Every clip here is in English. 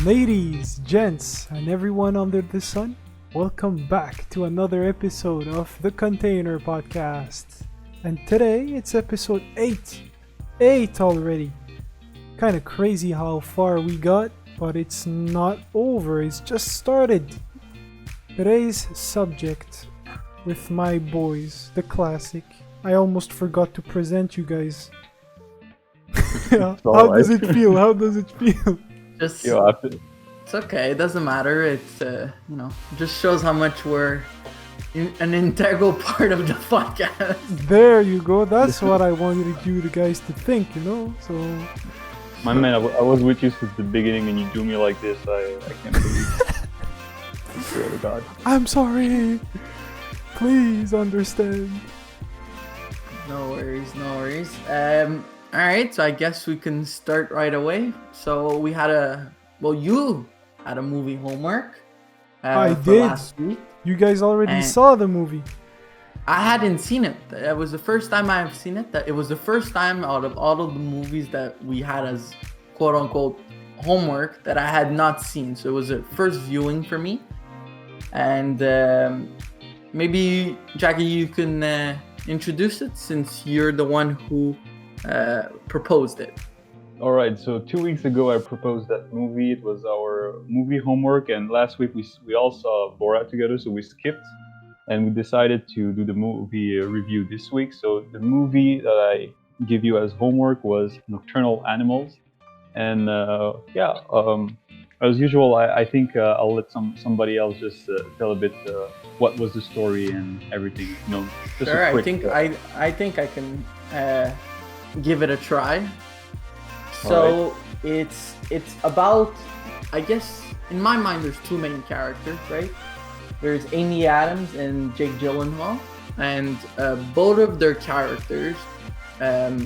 Ladies, gents, and everyone under the sun, welcome back to another episode of the Container Podcast. And today it's episode 8. 8 already. Kinda crazy how far we got, but it's not over, it's just started. Today's subject with my boys, the classic. I almost forgot to present you guys. How does it feel? How does it feel? Just You have to. It's okay. It doesn't matter. It's just shows how much we're an integral part of the podcast. There you go. That's what I wanted you guys to think, So My man, I was with you since the beginning, and you do me like this. I can't believe it. I swear to God. I'm sorry. Please understand. No worries. All right. So I guess we can start right away. So we had you had a movie homework. I for did. last week. You guys already And- saw the movie. I hadn't seen it. It was the first time I've seen it. It was the first time out of all of the movies that we had as quote unquote homework that I had not seen. So it was a first viewing for me. And maybe, Jackie, you can introduce it since you're the one who proposed it. All right. So 2 weeks ago, I proposed that movie. It was our movie homework, and last week we all saw Borat together, so we skipped, and we decided to do the movie review this week. So the movie that I give you as homework was Nocturnal Animals, and as usual, I think I'll let somebody else just tell a bit what was the story and everything. Just Sure, a quick, I think I can give it a try. So it's about, I guess, in my mind, there's two main characters, right? There's Amy Adams and Jake Gyllenhaal, and both of their characters. So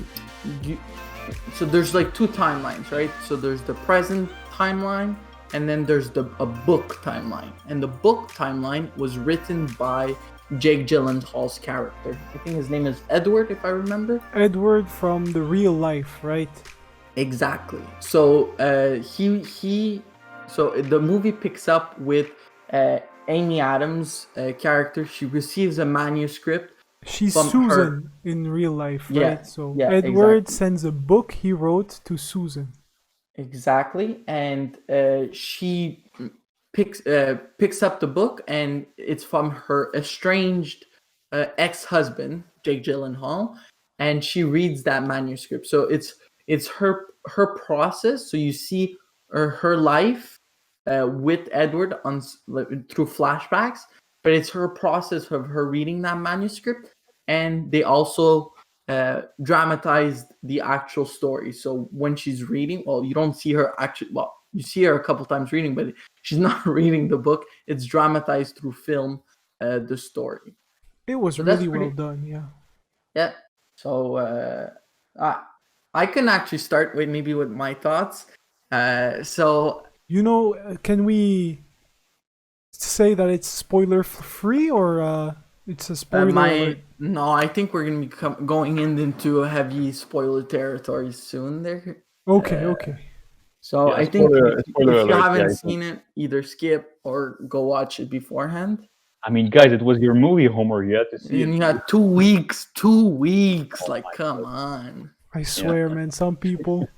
there's like two timelines, right? So there's the present timeline, and then there's a book timeline. And the book timeline was written by Jake Gyllenhaal's character. I think his name is Edward, if I remember. Edward from the real life, right? Exactly. So so the movie picks up with Amy Adams' character. She receives a manuscript. She's From Susan her. in real life, Yeah, right? So yeah, Edward exactly. sends a book he wrote to Susan. Exactly, and she picks up the book, and it's from her estranged ex-husband, Jake Gyllenhaal, and she reads that manuscript. So it's her process. So you see her life with Edward through flashbacks, but it's her process of her reading that manuscript, and they also dramatized the actual story. So when she's reading, you don't see her actually. Well, you see her a couple times reading, but she's not reading the book. It's dramatized through film, the story. It was So that's really well pretty- done, yeah. Yeah. So I can actually start with my thoughts. So Can we say that it's spoiler free or it's a spoiler alert? no, I think we're gonna be going into a heavy spoiler territory soon. There. Okay, Uh, okay. So Yeah, I think spoiler if you alert, haven't yeah, I seen it, either skip or go watch it beforehand. I mean, guys, it was your movie homework. You had to see And it. you had 2 weeks. 2 weeks. Oh Like, my come God. on. I swear, man, some people.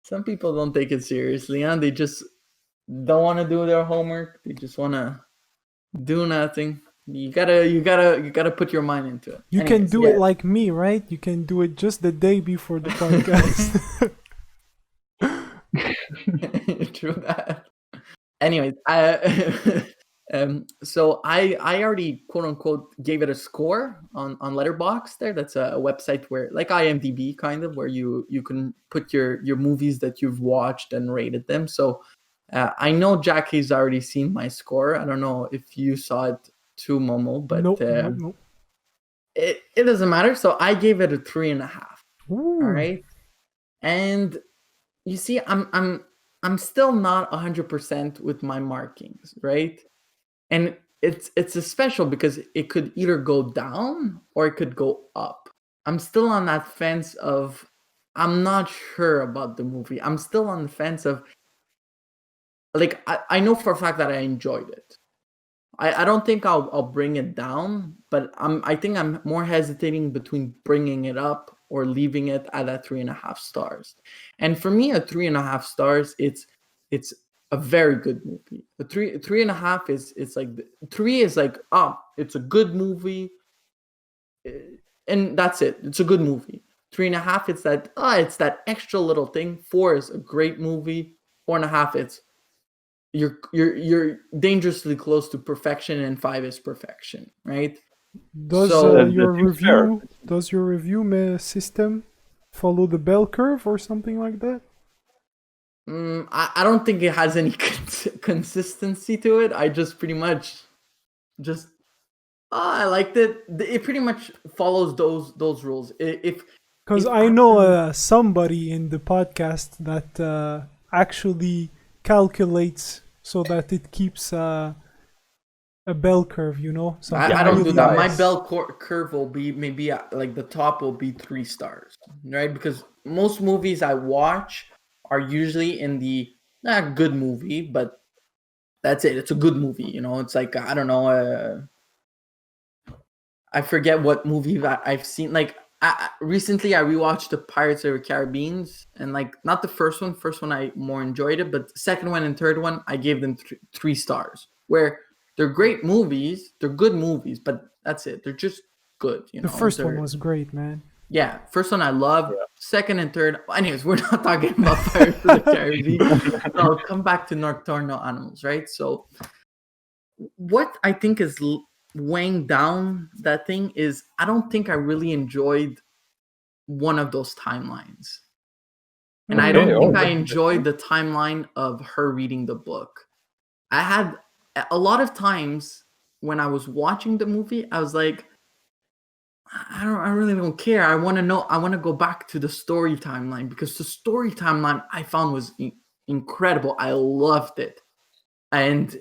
Some people don't take it seriously, and they just don't want to do their homework. They just want to do nothing. You gotta put your mind into it. You can Anyways, do it like me, right? You can do it just the day before the podcast. True that. Anyways, so I already quote unquote gave it a score on Letterboxd. That's a website where, like IMDb, kind of, where you can put your movies that you've watched and rated them. So I know Jackie's already seen my score. I don't know if you saw it too, Momo, but nope. it doesn't matter. So I gave it a 3.5. Ooh. All right, and you see, I'm still not 100% with my markings, right? And it's a special because it could either go down or it could go up. I'm still on that fence of I'm not sure about the movie. I'm still on the fence of like I know for a fact that I enjoyed it. I don't think I'll bring it down, but I think I'm more hesitating between bringing it up or leaving it at a 3.5 stars. And for me, a 3.5 stars, it's a very good movie. A 3.5 is it's like 3 is like, oh, it's a good movie, and that's it. It's a good movie. 3.5, it's that extra little thing. 4 is a great movie. 4.5, it's you're dangerously close to perfection, and 5 is perfection, right? Does So does your review system follow the bell curve or something like that? I don't think it has any consistency to it. I just pretty much just I liked it. It pretty much follows those rules. Because If I know somebody in the podcast that actually calculates so that it keeps a bell curve, you know? I don't do that. My nice. bell curve will be maybe like the top will be 3 stars, right? Because most movies I watch are usually in the not good movie, but that's it. It's a good movie, you know. It's like I don't know. I forget what movie that I've seen. Like recently, I rewatched the Pirates of the Caribbean, and like not the first one. First one I more enjoyed it, but the second one and third one I gave them 3 stars. Where they're great movies, they're good movies, but that's it. They're just good. You know, The first one was great, man. Yeah, first one I loved. Yeah. Second and third. Anyways, we're not talking about Pirates of the Caribbean. So I'll come back to Nocturnal Animals, right? So, what I think is weighing down that thing is I don't think I really enjoyed one of those timelines. And I don't think I enjoyed the timeline of her reading the book. I had a lot of times when I was watching the movie, I was like, I really don't care. I want to know. I want to go back to the story timeline because the story timeline I found was incredible. I loved it. And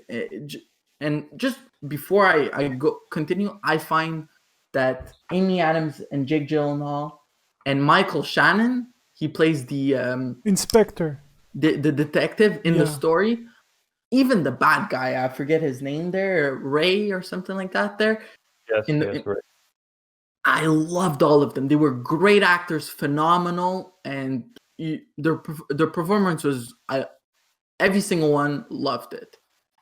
just before I go continue, I find that Amy Adams and Jake Gyllenhaal and Michael Shannon, he plays the inspector, the detective in the story. Even the bad guy, I forget his name there, Ray or something like that. There, yes, right. I loved all of them. They were great actors, phenomenal, and their performance was. Every single one loved it,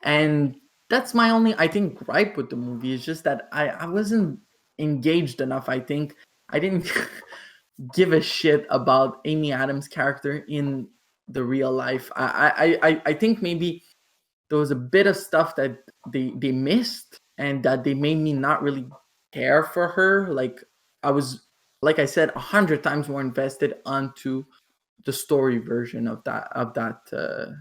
and that's my only, I think, gripe with the movie is just that I wasn't engaged enough. I think I didn't give a shit about Amy Adams' character in the real life. I think maybe there was a bit of stuff that they missed and that they made me not really care for her. Like I was, like I said, 100 times more invested onto the story version of the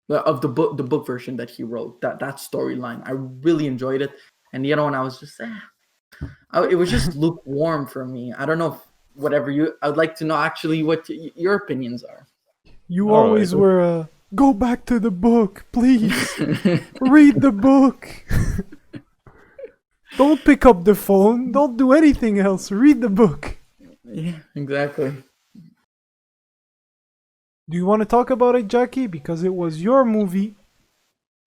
book version that he wrote. That storyline, I really enjoyed it. And the other one, I was just, it was just lukewarm for me. I don't know if whatever I would like to know actually what your opinions are. You always were. Go back to the book, please. Read the book. Don't pick up the phone. Don't do anything else. Read the book. Yeah, exactly. Do you want to talk about it, Jackie? Because it was your movie.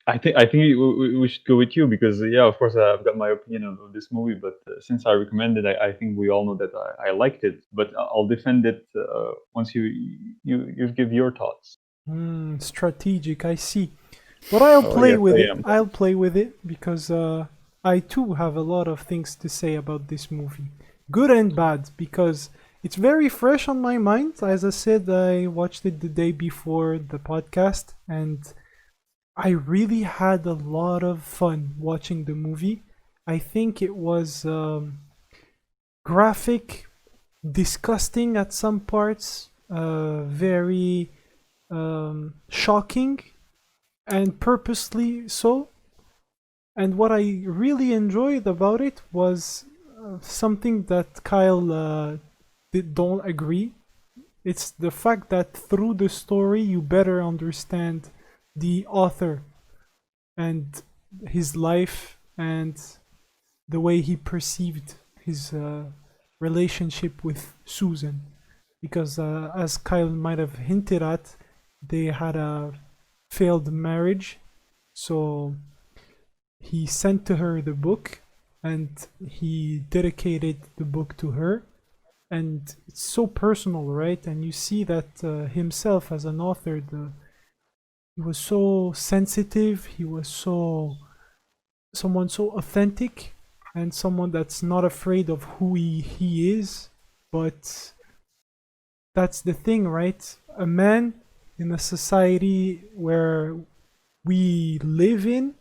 I think we should go with you because of course I've got my opinion of this movie, but since I recommended it, I think we all know that I liked it. But I'll defend it once you give your thoughts. Strategic, I see. But I'll play with it. I'll play with it because I too have a lot of things to say about this movie, good and bad, because it's very fresh on my mind. As I said, I watched it the day before the podcast, and I really had a lot of fun watching the movie. I think it was graphic, disgusting at some parts, very shocking, and purposely so. And what I really enjoyed about it was something that Kyle don't agree. It's the fact that through the story you better understand the author and his life and the way he perceived his relationship with Susan, because as Kyle might have hinted at, they had a failed marriage. So he sent to her the book and he dedicated the book to her. And it's so personal, right? And you see that himself as an author, he was so sensitive, he was someone so authentic, and someone that's not afraid of who he is. But that's the thing, right? A man in a society where we live in,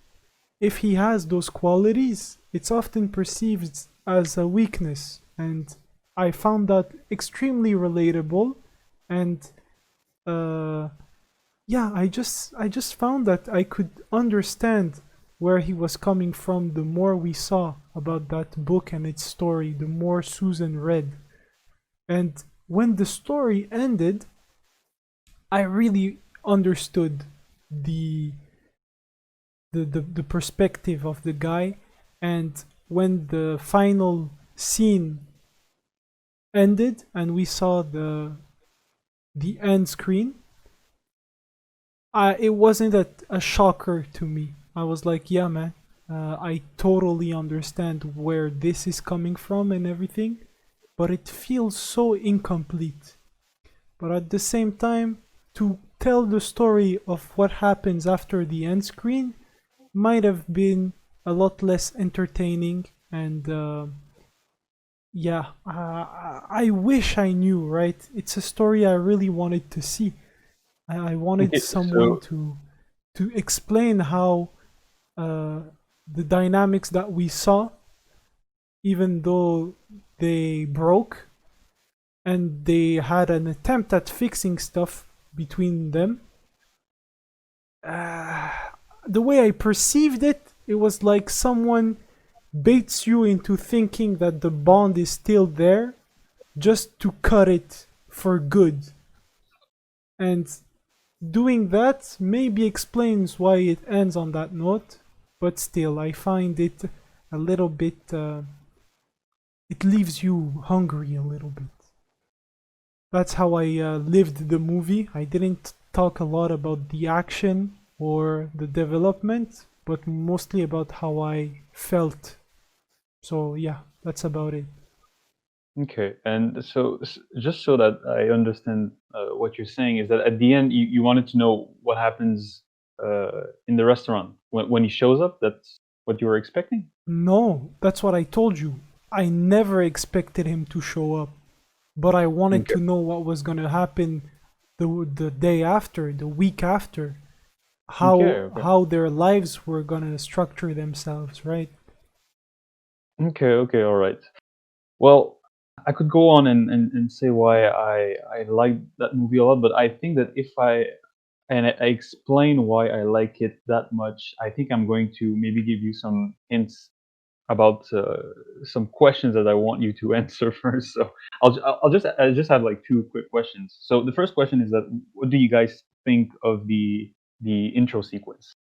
if he has those qualities, it's often perceived as a weakness. And I found that extremely relatable. And uh, yeah, I just found that I could understand where he was coming from the more we saw about that book and its story, the more Susan read. And when the story ended, I really understood the the perspective of the guy. And when the final scene ended and we saw the end screen, it wasn't a shocker to me. I was like, yeah, man, I totally understand where this is coming from and everything, but it feels so incomplete. But at the same time, to tell the story of what happens after the end screen might have been a lot less entertaining. And yeah, I wish I knew, right? It's a story I really wanted to see. I wanted Okay, someone so to explain how uh, the dynamics that we saw, even though they broke and they had an attempt at fixing stuff between them, uh, the way I perceived it, it was like someone baits you into thinking that the bond is still there just to cut it for good. And doing that maybe explains why it ends on that note, but still, I find it a little bit. It leaves you hungry a little bit. That's how I lived the movie. I didn't talk a lot about the action or the development, but mostly about how I felt. So, yeah, that's about it. okay, and so just so that I understand what you're saying is that at the end you wanted to know what happens in the restaurant when he shows up. That's what you were expecting. No, that's what I told you. I never expected him to show up, but I wanted Okay, to know what was going to happen the day after, the week after, okay, how okay, how their lives were going to structure themselves, right? okay, okay. All right. Well, I could go on and say why I like that movie a lot, but I think that if I explain why I like it that much, I think I'm going to maybe give you some hints about some questions that I want you to answer first. So I'll just have like two quick questions. So the first question is that what do you guys think of the intro sequence,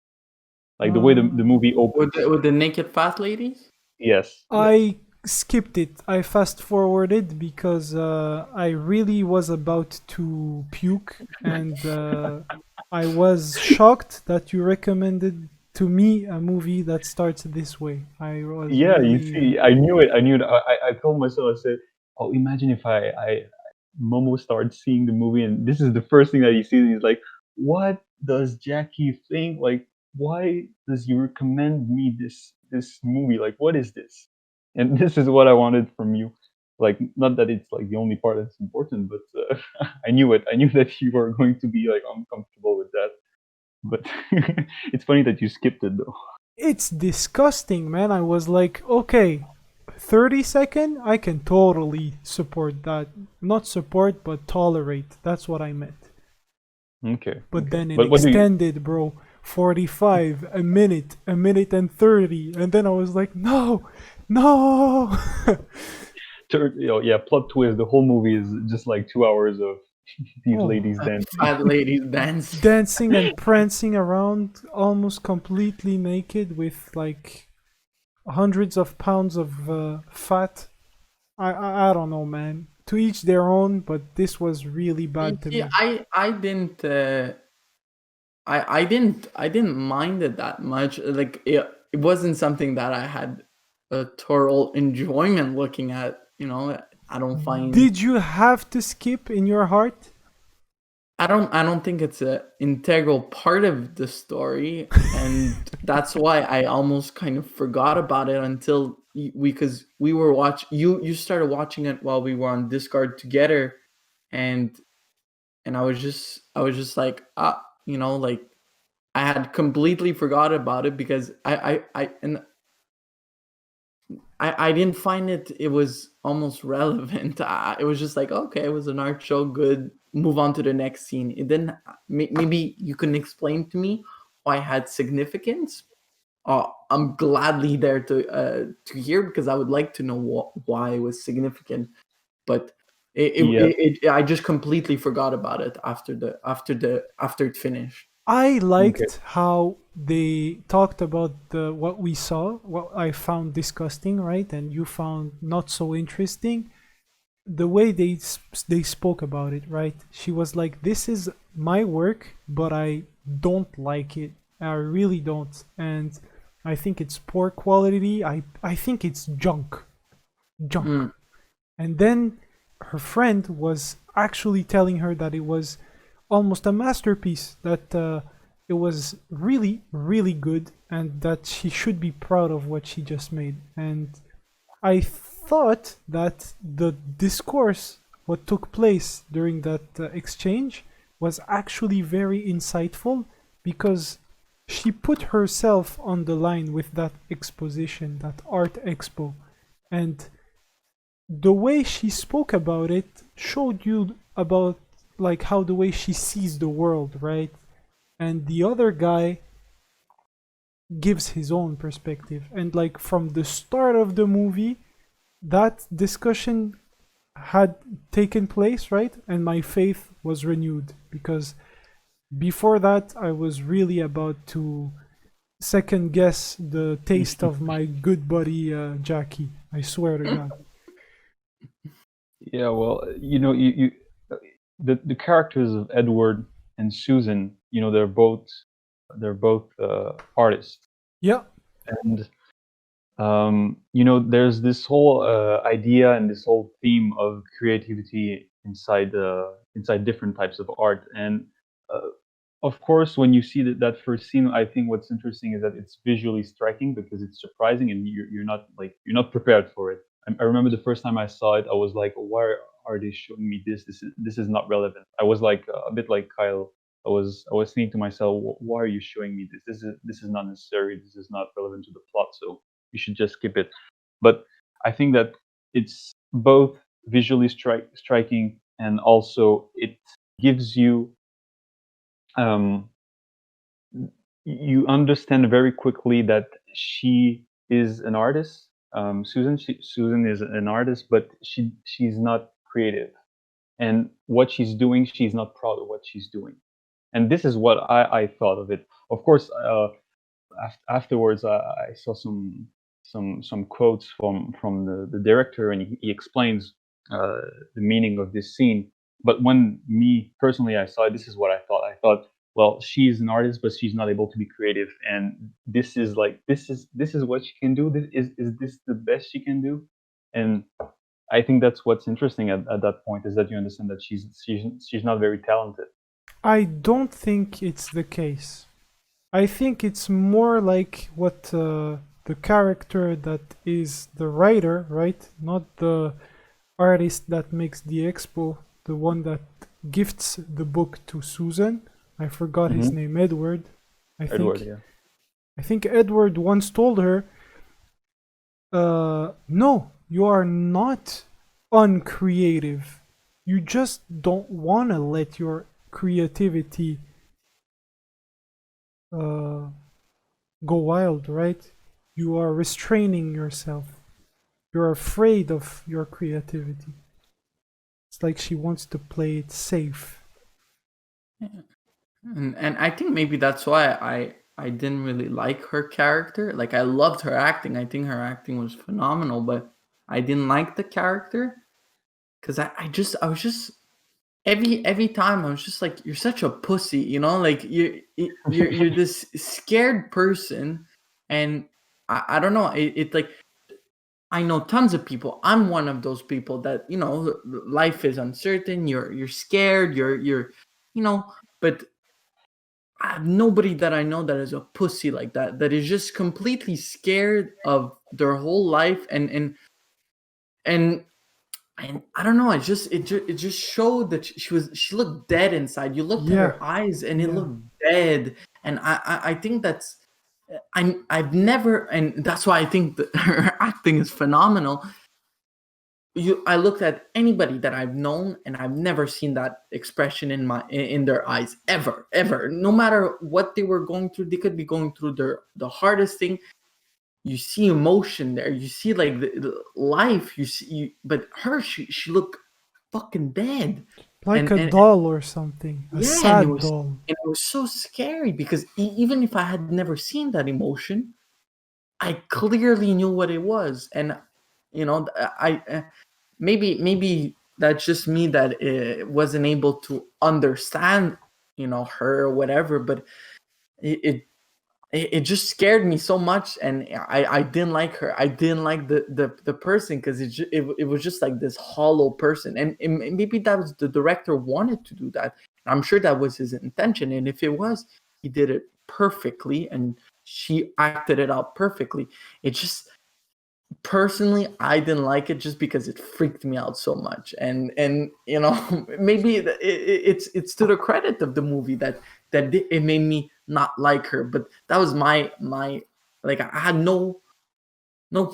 like the way the Uh, movie opens? With the naked fat ladies? Yes, yes. I skipped it. I fast forwarded because I really was about to puke, and I was shocked that you recommended to me a movie that starts this way. I was Yeah, you really. see, I knew it. I knew it. I told myself, I said, "Oh, imagine if I Momo starts seeing the movie, and this is the first thing that he sees. And he's like, what does Jackie think? Like, why does he recommend me this movie? Like, what is this?" And this is what I wanted from you. Like, not that it's like the only part that's important, but I knew it. I knew that you were going to be like uncomfortable with that. But it's funny that you skipped it though. It's disgusting, man. I was like, okay, 30-second, I can totally support that. Not support, but tolerate. That's what I meant. Okay, But okay. then it But what do you? extended, bro. 45, a minute and 30. And then I was like, no, no. Yeah, plot twist. The whole movie is just like 2 hours of these Oh, ladies dancing. Fat ladies dance. dancing and prancing around almost completely naked with like hundreds of pounds of fat. I don't know, man. To each their own, but this was really You bad to see, me. I didn't I didn't mind it that much. Like it wasn't something that I had a total enjoyment looking at. I don't find Did you have to skip in your heart? I don't think it's a integral part of the story, and that's why I almost kind of forgot about it until because we were you started watching it while we were on Discord together, and I was just like, like I had completely forgot about it because I didn't find it was almost relevant. It was just like, okay, it was an art show, good, move on to the next scene. It didn't. Maybe you can explain to me why it had significance. I'm gladly there to hear, because I would like to know why it was significant. But Yeah, I just completely forgot about it after it finished. I okay. liked how they talked about what we saw, what I found disgusting, right? And you found not so interesting. The way they spoke about it, right? She was like, "This is my work, but I don't like it. I really don't, and I think it's poor quality. I think it's junk." Mm. And then her friend was actually telling her that it was almost a masterpiece, that it was really, really good, and that she should be proud of what she just made. And I thought that the discourse, what took place during that exchange, was actually very insightful, because she put herself on the line with that exposition, that art expo. And the way she spoke about it showed you about like how the way she sees the world, right? And the other guy gives his own perspective. And like from the start of the movie, that discussion had taken place, right? And my faith was renewed, because before that I was really about to second guess the taste of my good buddy Jackie. I swear to God. Yeah, well, the characters of Edward and Susan, they're both artists, Yeah, and there's this whole idea and this whole theme of creativity inside different types of art. And uh, of course, when you see that first scene, I think what's interesting is that it's visually striking because it's surprising, and you're not prepared for it. I remember the first time I saw it, I was like, why are they showing me this? This is not relevant. I was like a bit like Kyle. I was thinking to myself, why are you showing me this? This is not necessary. This is not relevant to the plot. So you should just skip it. But I think that it's both visually striking, and also it gives um, you understand very quickly that she is an artist. Susan is an artist, but she's not creative, and what she's doing, she's not proud of what she's doing. And this is what I thought of it. Of course, afterwards, I saw some quotes from the director, and he explains the meaning of this scene. But when me personally I saw it, this is what I thought. I thought, well, she's an artist, but she's not able to be creative, and this is what she can do. Is this the best she can do? And I think that's what's interesting at that point, is that you understand that she's not very talented. I don't think it's the case. I think it's more like what the character that is the writer, right? Not the artist that makes the expo, the one that gifts the book to Susan. I forgot his Hmm. name, Edward. I Edward, think yeah. I think Edward once told her, no, you are not uncreative. You just don't want to let your creativity uh, go wild, right? You are restraining yourself. You're afraid of your creativity. It's like she wants to play it safe. And I think maybe that's why I didn't really like her character. Like, I loved her acting. I think her acting was phenomenal, but I didn't like the character because I was just every time I was just like, you're such a pussy, you know, like you're this scared person, and I don't know, it like I know tons of people. I'm one of those people that, you know, life is uncertain. You're scared. You're, you know, but I have nobody that I know that is a pussy like that. That is just completely scared of their whole life, and I don't know. It just showed that she looked dead inside. You looked at Yeah, her eyes, and it yeah. looked dead. And I think that's I've never, and that's why I think that her acting is phenomenal. I looked at anybody that I've known, and I've never seen that expression in their eyes ever. No matter what they were going through, they could be going through the hardest thing. You see emotion there. You see like the life. But her, she looked fucking dead, Like a and doll or something. A yeah, and sad doll. it was so scary because even if I had never seen that emotion, I clearly knew what it was, and you know, maybe that's just me that wasn't able to understand, you know, her or whatever. But it, it it just scared me so much, and I didn't like her. I didn't like the person, because it was just like this hollow person, and maybe that was the director wanted to do that. I'm sure that was his intention, and if it was, he did it perfectly, and she acted it out perfectly. It just, personally, I didn't like it just because it freaked me out so much, and you know, maybe it's to the credit of the movie that it made me not like her. But that was my like, I had no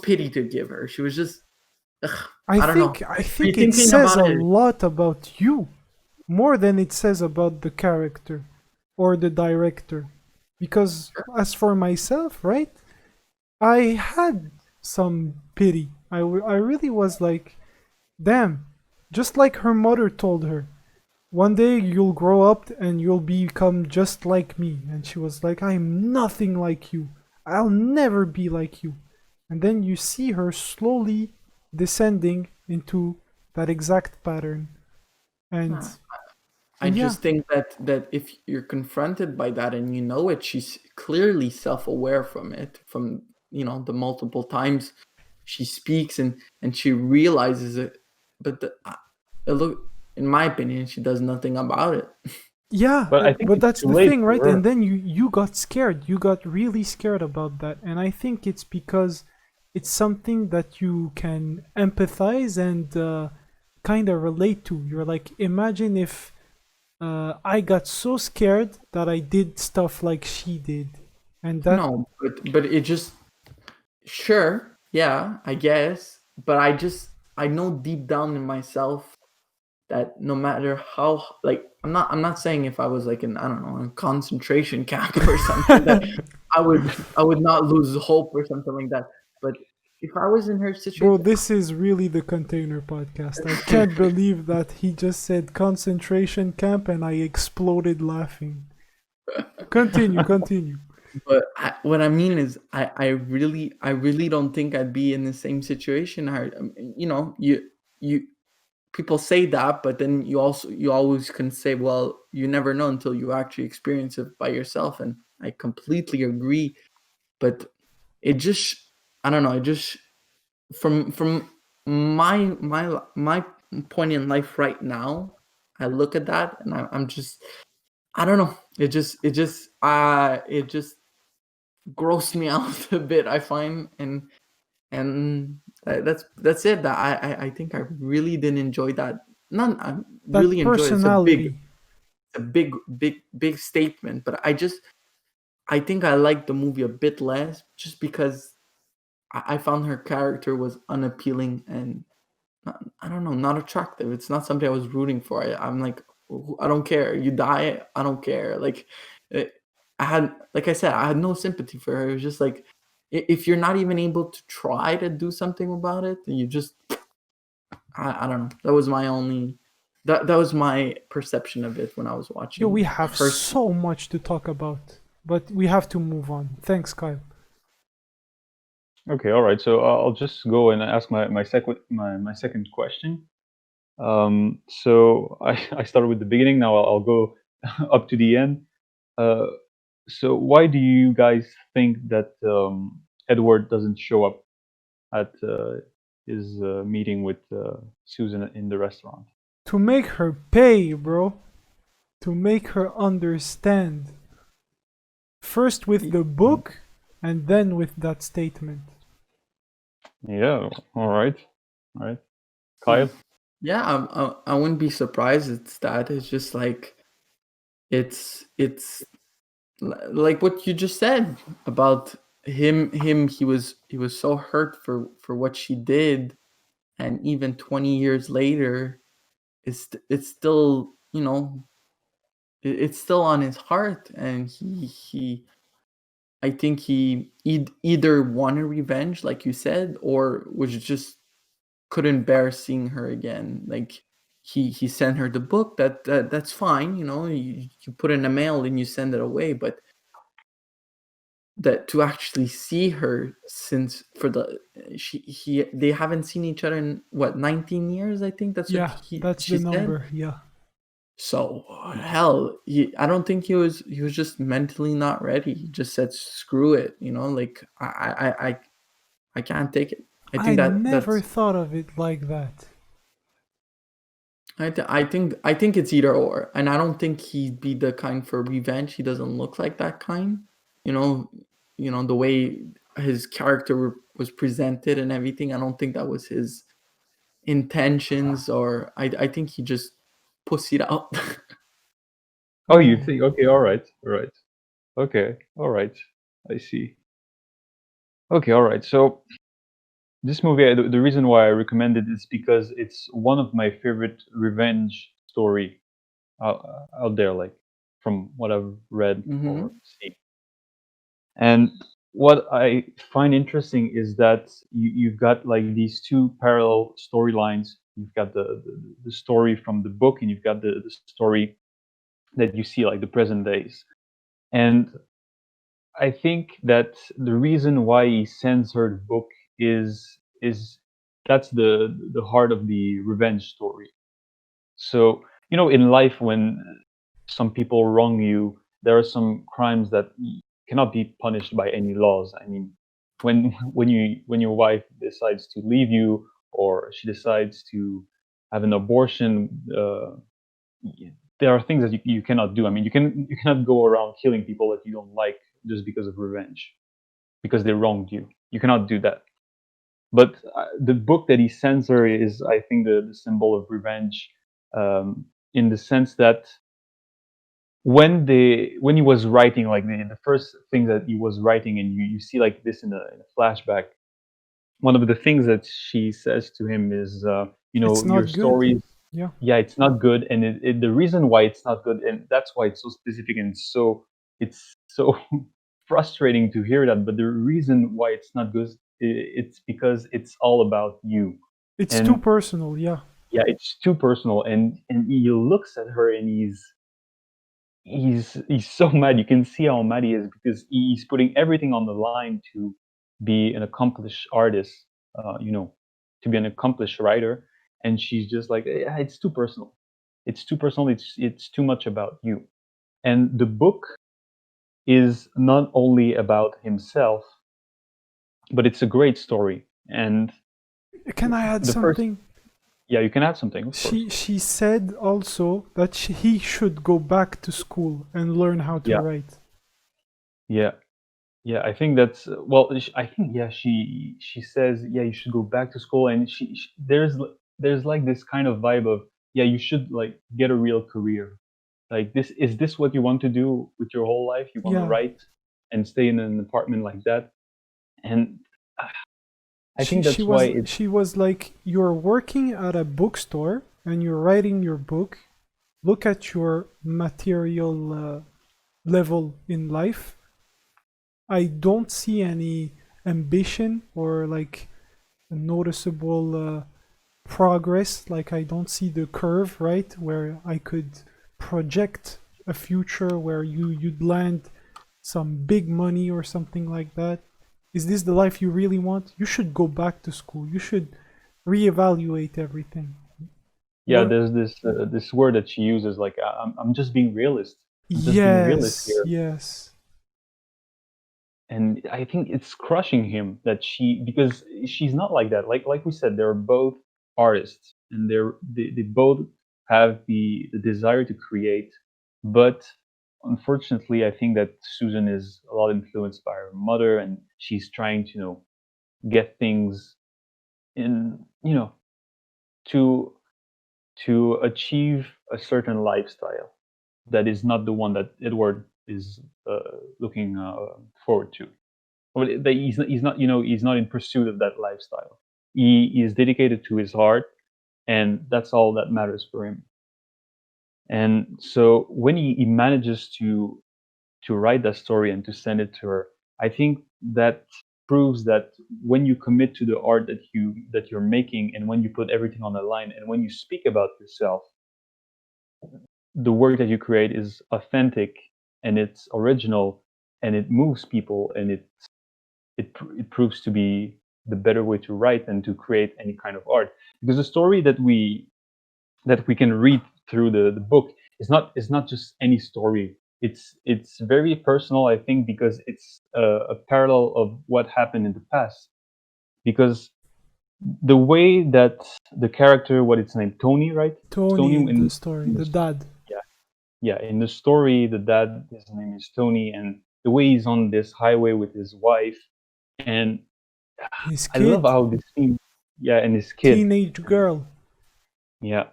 pity to give her. She was just, ugh, I I don't know. think I Are you think it thinking says about a it? lot about you, more than it says about the character or the director. Because as for myself, right? I had some pity. I really was like, damn, just like her mother told her, one day you'll grow up and you'll become just like me. And she was like, I'm nothing like you. I'll never be like you. And then you see her slowly descending into that exact pattern. And Huh. I and yeah, just think that if you're confronted by that and you know it, she's clearly self-aware from it, from, you know, the multiple times she speaks, and she realizes it. But look, in my opinion, she does nothing about it. yeah, But I think but it's that's too the late thing, for right? her. And then you got scared. You got really scared about that. And I think it's because it's something that you can empathize and kind of relate to. You're like, imagine if I got so scared that I did stuff like she did, and that, No, but it just, sure, yeah, I guess. But I know deep down in myself that no matter how, like, I'm not saying if I was like in, I don't know, in concentration camp or something, that I would not lose hope or something like that. But if I was in her bro, situation, this is really the container podcast. I can't believe that he just said concentration camp and I exploded laughing. Continue. but what I mean is, I really don't think I'd be in the same situation. You know, you people say that, but then you always can say, well, you never know until you actually experience it by yourself, and I completely agree. But it just, I don't know, it just, from my point in life right now, I look at that, and I'm just, I don't know, it just grossed me out a bit, I find. And that's it. That I think I really didn't enjoy that. Not I That really enjoy it. It's a big, personality. big statement, but I think I liked the movie a bit less, just because I found her character was unappealing, and not, I don't know, not attractive. It's not something I was rooting for. I'm like, I don't care. You die, I don't care. Like, it, I had, like I said, I had no sympathy for her. It was just like, if you're not even able to try to do something about it, then you just, I don't know. That was my only, that was my perception of it when I was Yo, we watching have her. so much to talk about, but we have to move on. Thanks, Kyle. Okay, all right. So I'll just go and ask my second question. So I started with the beginning. Now I'll go up to the end. Uh, so why do you guys think that Edward doesn't show up at his meeting with Susan in the restaurant? To make her pay, bro. To make her understand. First with the book, and then with that statement. Yeah. All right. All right. Kyle. Yeah, I wouldn't be surprised it's that. It's just like it's like what you just said about him he was so hurt for what she did, and even 20 years later it's still, it's still on his heart, and he I think he either wanted revenge like you said, or was just couldn't bear seeing her again. Like he sent her the book, that's fine, you put it in the mail and you send it away, but that to actually see her since for the she they haven't seen each other in what, 19 years, I think that's what Yeah, that's she the said. number. Yeah. So hell, I don't think he was just mentally not ready. He just said screw it, like I can't take it. I I think never that's thought of it like that. I think it's either or, and I don't think he'd be the kind for revenge. He doesn't look like that kind. You know, the way his character was presented and everything. I don't think that was his intentions, or I think he just pussied out. Oh, you think? Okay. All right. All right. Okay. All right. I see. Okay. All right. So this movie, the reason why I recommend it is because it's one of my favorite revenge story out there, like from what I've read or Hmm. seen. And what I find interesting is that you've got like these two parallel storylines. You've got the story from the book, and you've got the story that you see like the present days. And I think that the reason why he sends her the book is that's the heart of the revenge story. So, in life, when some people wrong you, there are some crimes that cannot be punished by any laws. I mean, when when your wife decides to leave you, or she decides to have an abortion, there are things that you cannot do. I mean, you cannot go around killing people that you don't like just because of revenge, because they wronged you. You cannot do that. But the book that he sends her is, I think, the symbol of revenge, in the sense that when he was writing, like the first thing that he was writing, and you see like this in a flashback, one of the things that she says to him is, It's your not good. stories, Yeah. yeah, it's not good, and the reason why it's not good, and that's why it's so specific, and it's so frustrating to hear that, but the reason why it's not good, it's because it's all about you. It's too And personal. Yeah. yeah, it's too personal, and he looks at her, and he's so mad. You can see how mad he is, because he's putting everything on the line to be an accomplished artist, to be an accomplished writer, and she's just like, yeah, it's too personal. It's too personal. It's too much about you. And the book is not only about himself, but it's a great story. And Can I add the first, something? yeah, you can add something, of course. She said also that he should go back to school and learn how to Yeah, write. yeah. Yeah, I think that's well. I think, yeah. She says, yeah, you should go back to school, and there's like this kind of vibe of, yeah, you should like get a real career. Like, this what you want to do with your whole life? You want to Yeah. write and stay in an apartment like that? And uh, I She think she that's why was it. she was like, you're working at a bookstore and you're writing your book. Look at your material level in life. I don't see any ambition or like a noticeable progress. Like, I don't see the curve, right, where I could project a future where you'd land some big money or something like that. Is this the life you really want? You should go back to school. You should reevaluate everything. Yeah, What? there's this word that she uses, like I'm just being realist. I'm just being realist Yes, here. yes. And I think it's crushing him that because she's not like that. Like we said, they're both artists, and they both have the desire to create, but unfortunately, I think that Susan is a lot influenced by her mother, and she's trying to get things in to achieve a certain lifestyle that is not the one that Edward is looking forward to. Well, he's not in pursuit of that lifestyle. He is dedicated to his art, and that's all that matters for him. And so when he manages to write that story and to send it to her, I think that proves that when you commit to the art that you're making, and when you put everything on the line, and when you speak about yourself, the work that you create is authentic and it's original and it moves people, and it proves to be the better way to write and to create any kind of art. Because the story that we can read through the book is not just any story. It's very personal, I think, because it's a parallel of what happened in the past. Because the way that the character, what it's named, Tony, right? Tony Tony in the story, in the dad. yeah, in the story, the dad, his name is Tony, and the way he's on this highway with his wife, and His I love kid, how this scene, yeah, and his kid, teenage girl. yeah,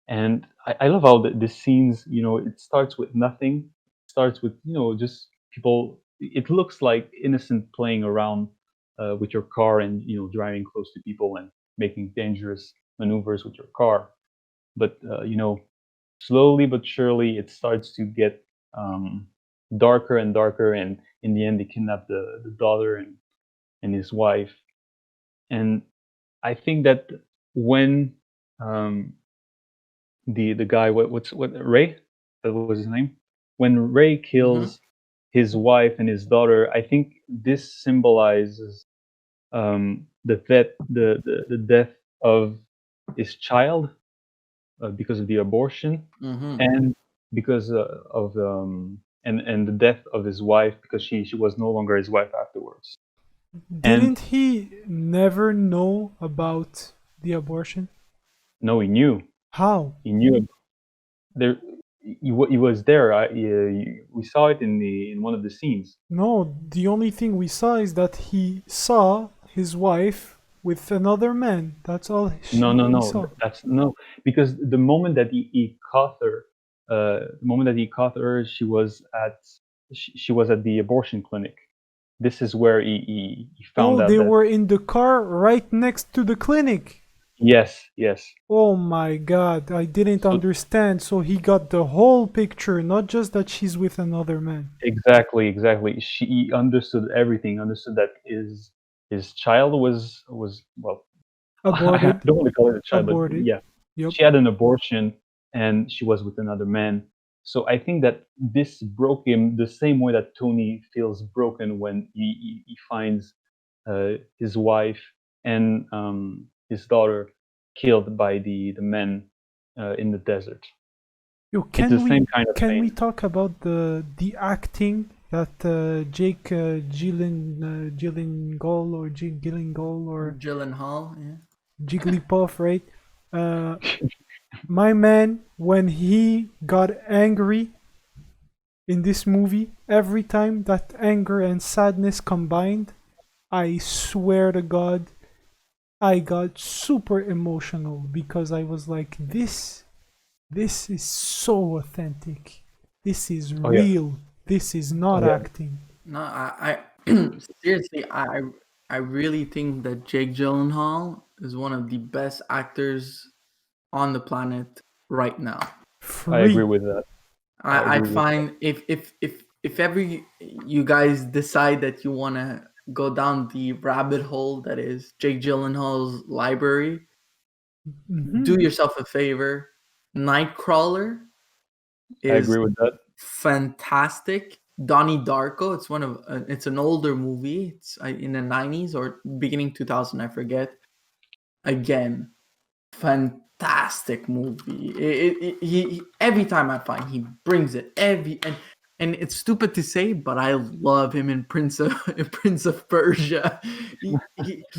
and I love how the scenes, it starts with nothing, it starts with just people. It looks like innocent playing around with your car, and driving close to people and making dangerous maneuvers with your car, but slowly but surely it starts to get um, darker and darker, and in the end they kidnap the daughter and his wife. And I think that when um, the guy, what Ray, that was his name, when Ray Mm-hmm. kills his wife and his daughter, I think this symbolizes the death of his child because of the abortion, Mm-hmm. and because of and the death of his wife, because she was no longer his wife afterwards. And Didn't he never know about the abortion? no, he knew. How? He knew there. He was there. We saw it in one of the scenes. No, the only thing we saw is that he saw his wife with another man. That's all No, no, we no. saw. That's no, because the moment that he caught her, the moment that he caught her, she was at the abortion clinic. This is where he found Oh, out they that were in the car right next to the clinic. yes, yes. Oh my god, I didn't So understand. So he got the whole picture, not just that she's with another man. exactly, exactly. She understood everything. Understood that his child was well. I Aborted. don't want to call it a child, but Aborted. yeah, Yep. she had an abortion and she was with another man. So I think that this broke him the same way that Tony feels broken when he finds his wife and his daughter killed by the men in the desert. Yo, It's the same kind of can we pain. talk about the acting that Jake Gyllenhaal or Gyllenhaal or Gyllenhaal, yeah. Jigglypuff, right? Uh, my man, when he got angry in this movie, every time that anger and sadness combined, I swear to God, I got super emotional because I was like, this is so authentic. This is Oh yeah, real. This is oh not yeah, acting. No, seriously, I really think that Jake Gyllenhaal is one of the best actors on the planet right now. I agree Free. with that. I I agree with that. find if ever you guys decide that you want to go down the rabbit hole that is Jake Gyllenhaal's library, Hmm. do yourself a favor. Nightcrawler I is agree with that. fantastic. Donnie Darko. It's an older movie. It's in the 90s or beginning 2000. I forget. Again, fantastic fantastic movie. He every time I find he brings it and it's stupid to say, but I love him in Prince of Persia.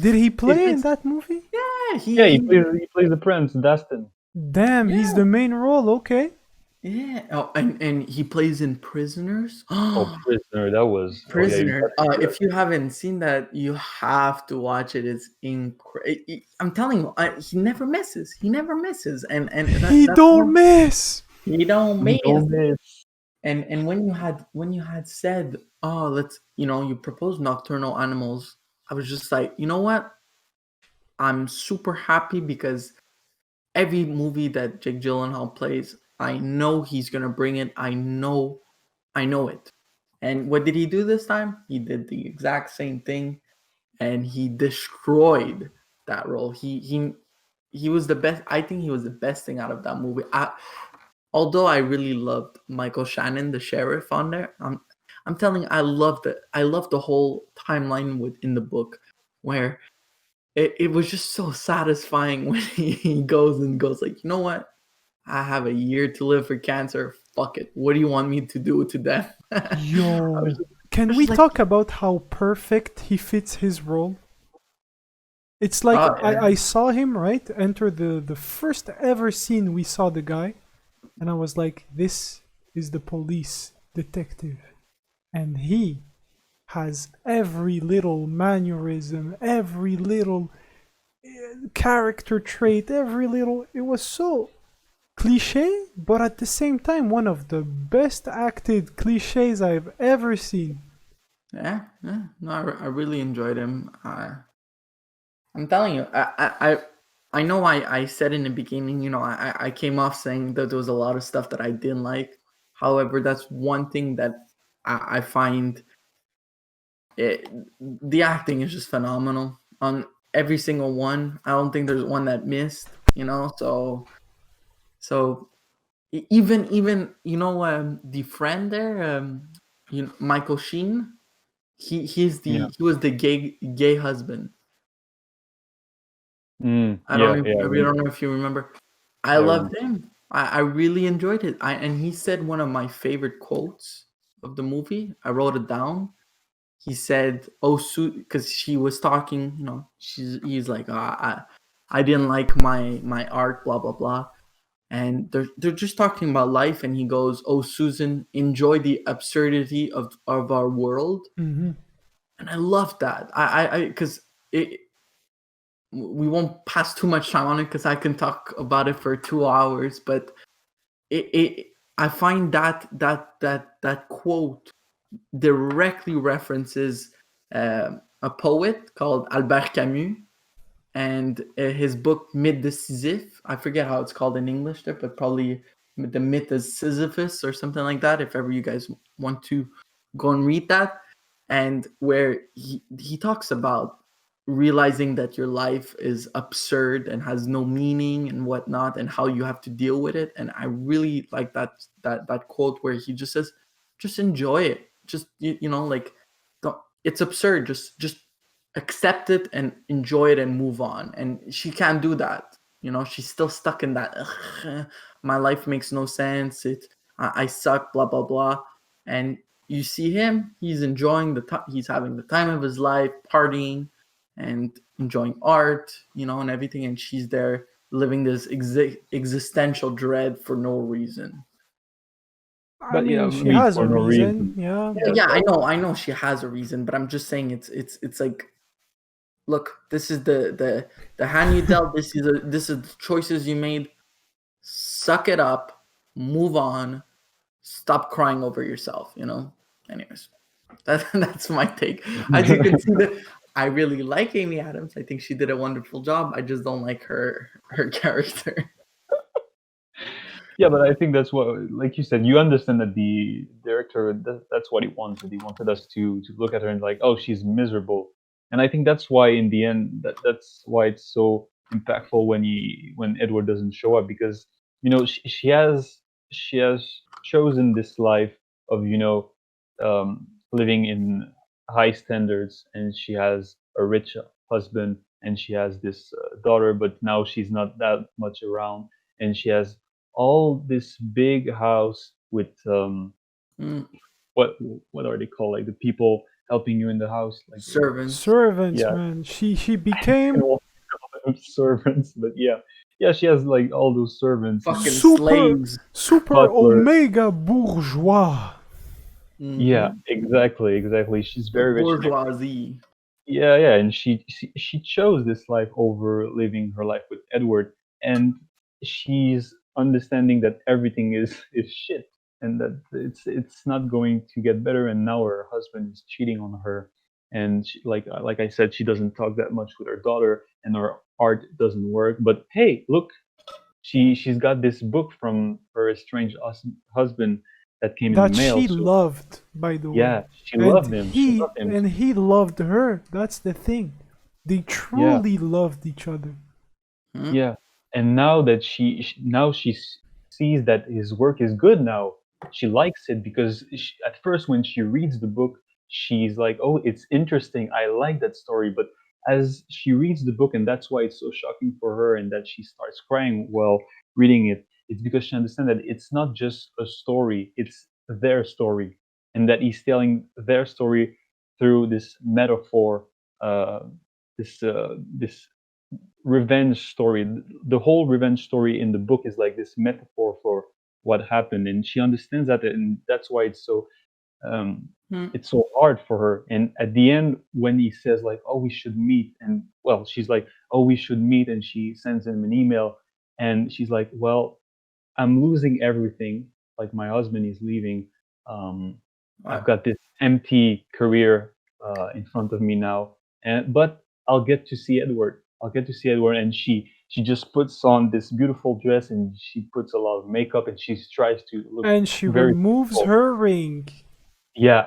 Did he play in it's that movie? yeah Yeah, he plays the prince, Dastin. Damn, he's Yeah. the main role. Okay. yeah. Oh, and he plays in Prisoners. Oh, Prisoner, that was. Oh yeah, you Prisoner. gotta see that. If you haven't seen that, you have to watch it. It's incredible. I'm telling you, he never misses. He never misses, and He that's don't one. miss. He don't You miss. don't miss. And when you had said, oh, let's you proposed Nocturnal Animals, I was just like, you know what? I'm super happy because every movie that Jake Gyllenhaal plays, I know he's gonna bring it. I know it. And what did he do this time? He did the exact same thing, and he destroyed that role. He was the best. I think he was the best thing out of that movie. Although I really loved Michael Shannon, the sheriff on there. I'm telling you, I loved it. I loved the whole timeline within the book, where it was just so satisfying when he goes like, you know what? I have a year to live for cancer. Fuck it. What do you want me to do to them? I was Yo, can just we like, talk about how perfect he fits his role? It's like oh yeah, I saw him right enter the first ever scene we saw the guy, and I was like, this is the police detective, and he has every little mannerism, every little character trait, every little. It was so cliche, but at the same time, one of the best acted cliches I've ever seen. yeah. No, I really enjoyed him. I'm telling you, I know I said in the beginning, I came off saying that there was a lot of stuff that I didn't like. However, that's one thing that I find the acting is just phenomenal on every single one. I don't think there's one that missed, so even the friend there, Michael Sheen, Yeah. he was the gay husband. Yeah, yeah, I I remember. don't know if you remember. I Yeah, I remember. loved him. I really enjoyed it. And he said one of my favorite quotes of the movie. I wrote it down. He said, "Oh, because she was talking. He's like, I didn't like my art, blah blah blah." And they're just talking about life. And he goes, "Oh, Susan, enjoy the absurdity of our world." Hmm. And I love that. I because it we won't pass too much time on it because I can talk about it for 2 hours. But it I find that quote directly references a poet called Albert Camus and his book Myth de Sisyphe. I forget how it's called in English there, but probably the Myth of Sisyphus or something like that. If ever you guys want to go and read that, and where he talks about realizing that your life is absurd and has no meaning and whatnot, and how you have to deal with it. And I really like that quote where he just says, "Just enjoy it. Just like don't, it's absurd. Just accept it and enjoy it and move on." And she can't do that. She's still stuck in that, "Ugh, my life makes no sense. I suck, blah blah blah." And you see him, he's enjoying he's having the time of his life, partying and enjoying art, and everything. And she's there living this existential dread for no reason. I But yeah, mean, I she mean has for a no reason, reason. yeah, Yeah, but Yeah, I know she has a reason, but I'm just saying it's like, look, this is the hand you dealt. This is the choices you made. Suck it up, move on, stop crying over yourself. Anyways, that's my take. As you can see, that I really like Amy Adams. I think she did a wonderful job. I just don't like her character. yeah, but I think that's what, like you said, you understand that the director, that's what he wanted. He wanted us to look at her and like, oh, she's miserable. And I think that's why in the end, that's why it's so impactful when Edward doesn't show up, because she has chosen this life of living in high standards, and she has a rich husband, and she has this daughter, but now she's not that much around, and she has all this big house with Mm. what are they called, like the people helping you in the house, like Servants. Servants, yeah, man. She you became know, servants, but yeah, she has like all those servants and Fucking super slaves. super butler. omega bourgeois. Yeah, Hmm. exactly. She's The very rich and everything. bourgeoisie. Yeah, and she chose this life over living her life with Edward, and she's understanding that everything is shit, and that it's not going to get better. And now her husband is cheating on her, and she, like I said, she doesn't talk that much with her daughter, and her art doesn't work. But hey, look, she's got this book from her estranged husband that came in the That mail. she So loved, by the way. yeah, she loved him. She loved him. And he loved her. That's the thing. They Yeah, truly loved each other. Hmm? yeah. And now that now sees that his work is good now, she likes it because at first when she reads the book, she's like, "Oh, it's interesting. I like that story." But as she reads the book, and that's why it's so shocking for her, and that she starts crying while reading it, it's because she understands that it's not just a story; it's their story, and that he's telling their story through this metaphor, uh, this revenge story. The whole revenge story in the book is like this metaphor for what happened, and she understands that, and that's why um, Hmm. it's so hard for her. And at the end, when he says like, "Oh, we should meet," and well, she's like, "Oh, we should meet," and she sends him an email, and she's like, "Well, I'm losing everything. Like my husband is leaving. Um, I've What? got this empty career in front of me now, and but I'll get to see Edward. I'll get to see Edward." And she just puts on this beautiful dress, and she puts a lot of makeup, and she tries to look And she very removes beautiful. her ring. Yeah.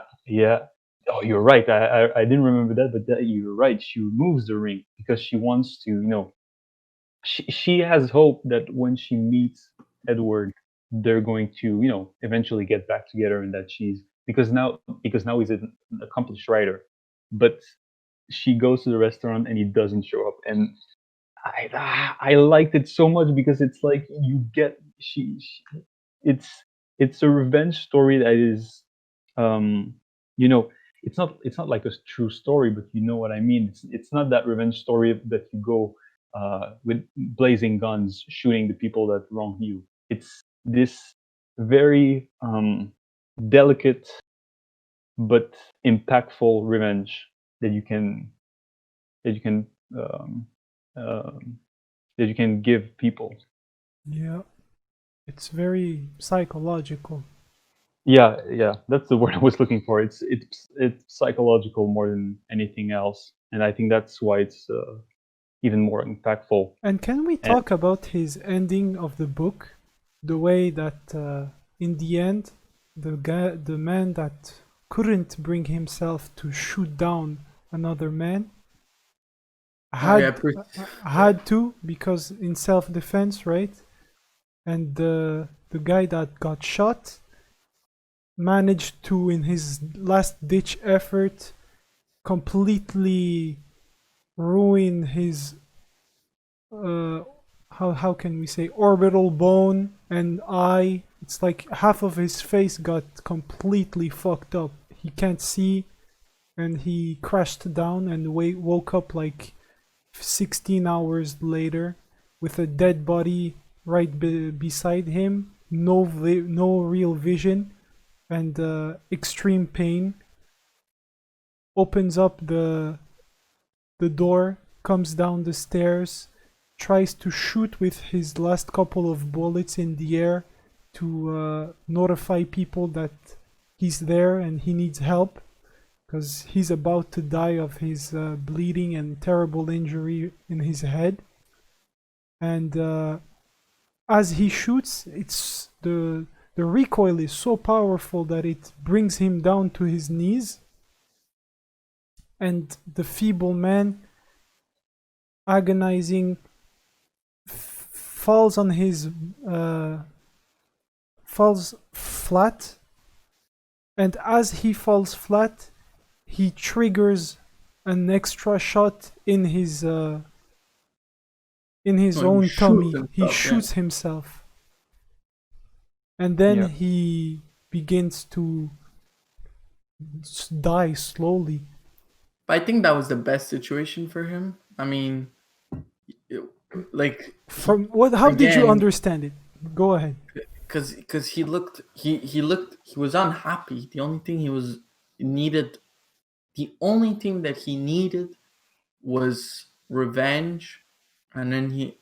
Oh, you're right. I didn't remember that, but you're right. She removes the ring because she wants to, she has hope that when she meets Edward, they're going to, eventually get back together, and that she's because now he's an accomplished writer, but she goes to the restaurant and he doesn't show up, and I liked it so much because it's like you get it's it's a revenge story that is um you know it's not like a true story, but you know what I mean. It's not that revenge story that you go with blazing guns shooting the people that wrong you. It's this very delicate but impactful revenge that you can that you can um, um, that you can give people. Yeah. It's very psychological. Yeah, that's the word I was looking for. It's psychological more than anything else, and I think that's why it's even more impactful. And can we And talk about his ending of the book? The way that in the end, the man that couldn't bring himself to shoot down another man Oh yeah, had to because in self-defense, right? And the guy that got shot managed to, in his last-ditch effort, completely ruin his uh, how can we say, orbital bone and eye. It's like half of his face got completely fucked up. He can't see, and he crashed down and woke up like 16 hours later with a dead body right beside him. No real vision, and extreme pain. Opens up the door, comes down the stairs, tries to shoot with his last couple of bullets in the air to notify people that he's there and he needs help because he's about to die of his bleeding and terrible injury in his head. And as he shoots, it's the recoil is so powerful that it brings him down to his knees, and the feeble man, agonizing, falls on his falls flat, and as he falls flat, he triggers an extra shot in his No, he own shoots tummy. He himself. Yeah. shoots himself, and then Yeah. he begins to die slowly. But I think that was the best situation for him. I mean, it- like he From what? How did you again, understand it? Go ahead. because he was unhappy. The only thing needed, the only thing that he needed was revenge, and then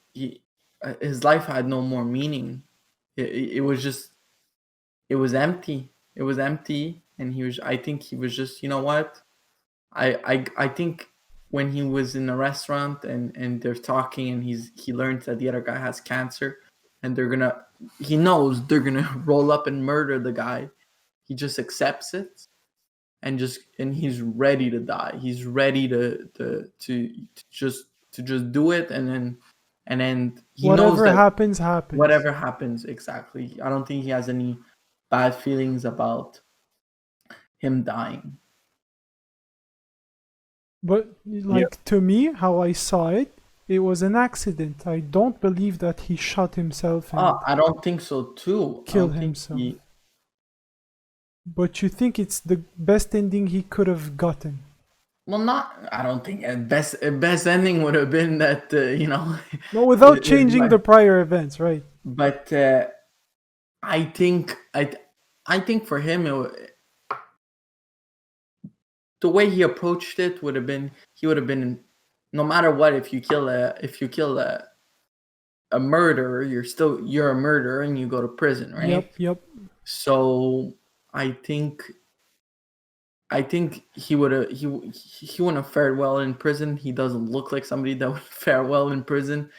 his life had no more meaning. It was just, it was empty. It was empty, and he was. I think he was just, you know what? I think when he was in a restaurant and they're talking and he learns that the other guy has cancer, and he knows they're gonna roll up and murder the guy. He just accepts it, and he's ready to die. He's ready to just do it, and then he knows Whatever that happens, happens. whatever happens, exactly. I don't think he has any bad feelings about him dying. But like to me, how I saw it, it was an accident. I don't believe that he shot himself and I don't think so too. I killed don't think himself. he. But you think it's the best ending he could have gotten? Well, not. I don't think a best ending would have been that No, without his changing life. the prior events, right? But I think I think for him the way he approached it would have been, he would have been, no matter what, if you kill a murderer, you're a murderer and you go to prison, right? Yep. So I think he would have he wouldn't have fared well in prison. He doesn't look like somebody that would fare well in prison.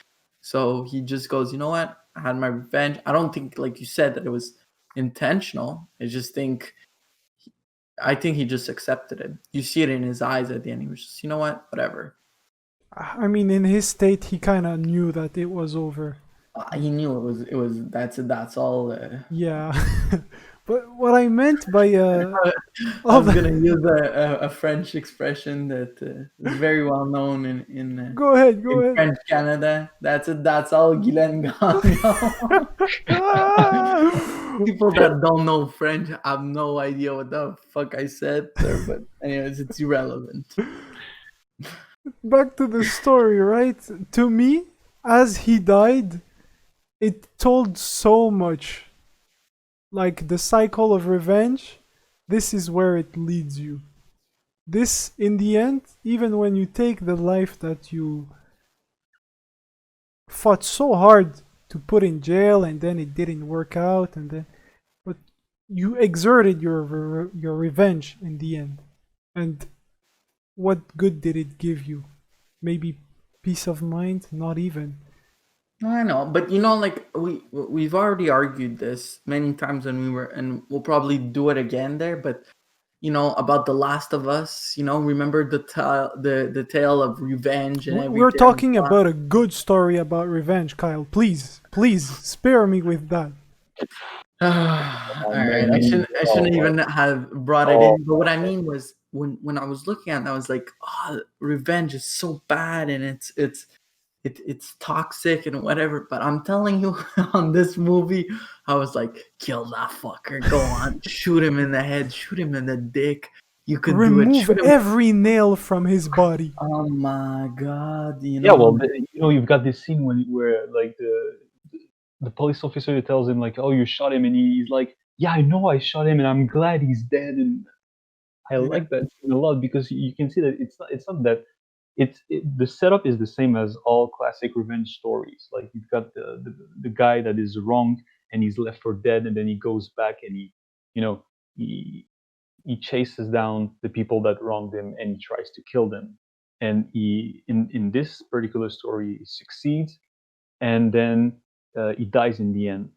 So he just goes, you know what? I had my revenge. I don't think, like you said, that it was intentional. I think he just accepted it. You see it in his eyes at the end. He was just, you know what? Whatever. I mean, in his state, he kind of knew that it was over. He knew that's all. Yeah. But what I meant by I all was the... gonna use a French expression that is very well known Go ahead, in go ahead. French Canada. That's all, Guylaine Gagnon. People that don't know French have no idea what the fuck I said there, but anyways, it's irrelevant. Back to the story, right? To me, as he died, it told so much. Like the cycle of revenge, this is where it leads you. This, in the end, even when you take the life that you fought so hard to put in jail and then it didn't work out, but you exerted your revenge in the end. And what good did it give you? Maybe peace of mind? Not even. I know, but like we've already argued this many times when we were, and we'll probably do it again there. But about The Last of Us. Remember the tale of revenge and We're everything. talking about a good story about revenge, Kyle. Please, spare me with that. All right, I shouldn't even have brought it in. But what I mean was, when I was looking at it, I was like, oh, revenge is so bad, and it's toxic and whatever. But I'm telling you, on this movie, I was like, kill that fucker, go on, shoot him in the head, shoot him in the dick. You could do it. Remove Shoot him. every nail from his body. Oh my god, Yeah, well, you've got this scene where like the police officer tells him like, "Oh, you shot him," and he's like, "Yeah, I know I shot him, and I'm glad he's dead." And I like that scene a lot because you can see that it's not that the setup is the same as all classic revenge stories. Like you've got the guy that is wronged and he's left for dead, and then he goes back and you know he chases down the people that wronged him and he tries to kill them. And he in this particular story he succeeds, and then he dies in the end.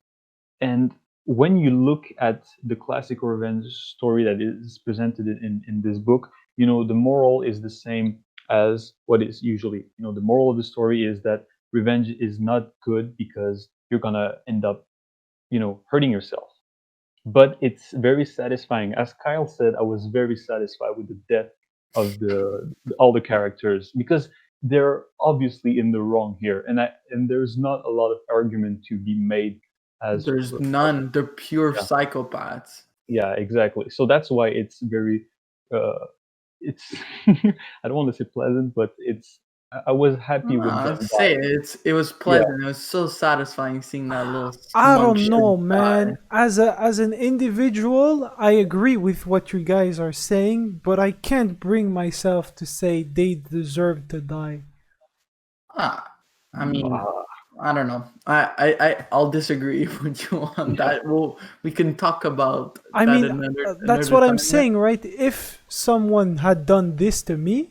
And when you look at the classic revenge story that is presented in this book, the moral is the same as what is usually. The moral of the story is that revenge is not good because you're gonna end up, hurting yourself. But it's very satisfying. As Kyle said, I was very satisfied with the death the all the characters, because they're obviously in the wrong here, and there's not a lot of argument to be made as There's none. They're pure yeah, psychopaths. yeah, exactly. So that's why it's very it's I don't want to say pleasant, but I was happy with I'd them say dying. it was Yeah, pleasant. It was so satisfying seeing that little I smug don't shit know, die. man. As an individual, I agree with what you guys are saying, but I can't bring myself to say they deserve to die. Ah, I mean, uh, I don't know. I'll disagree with you on yeah, that. We can talk about I that mean, that's another what I'm time. saying, right? If someone had done this to me,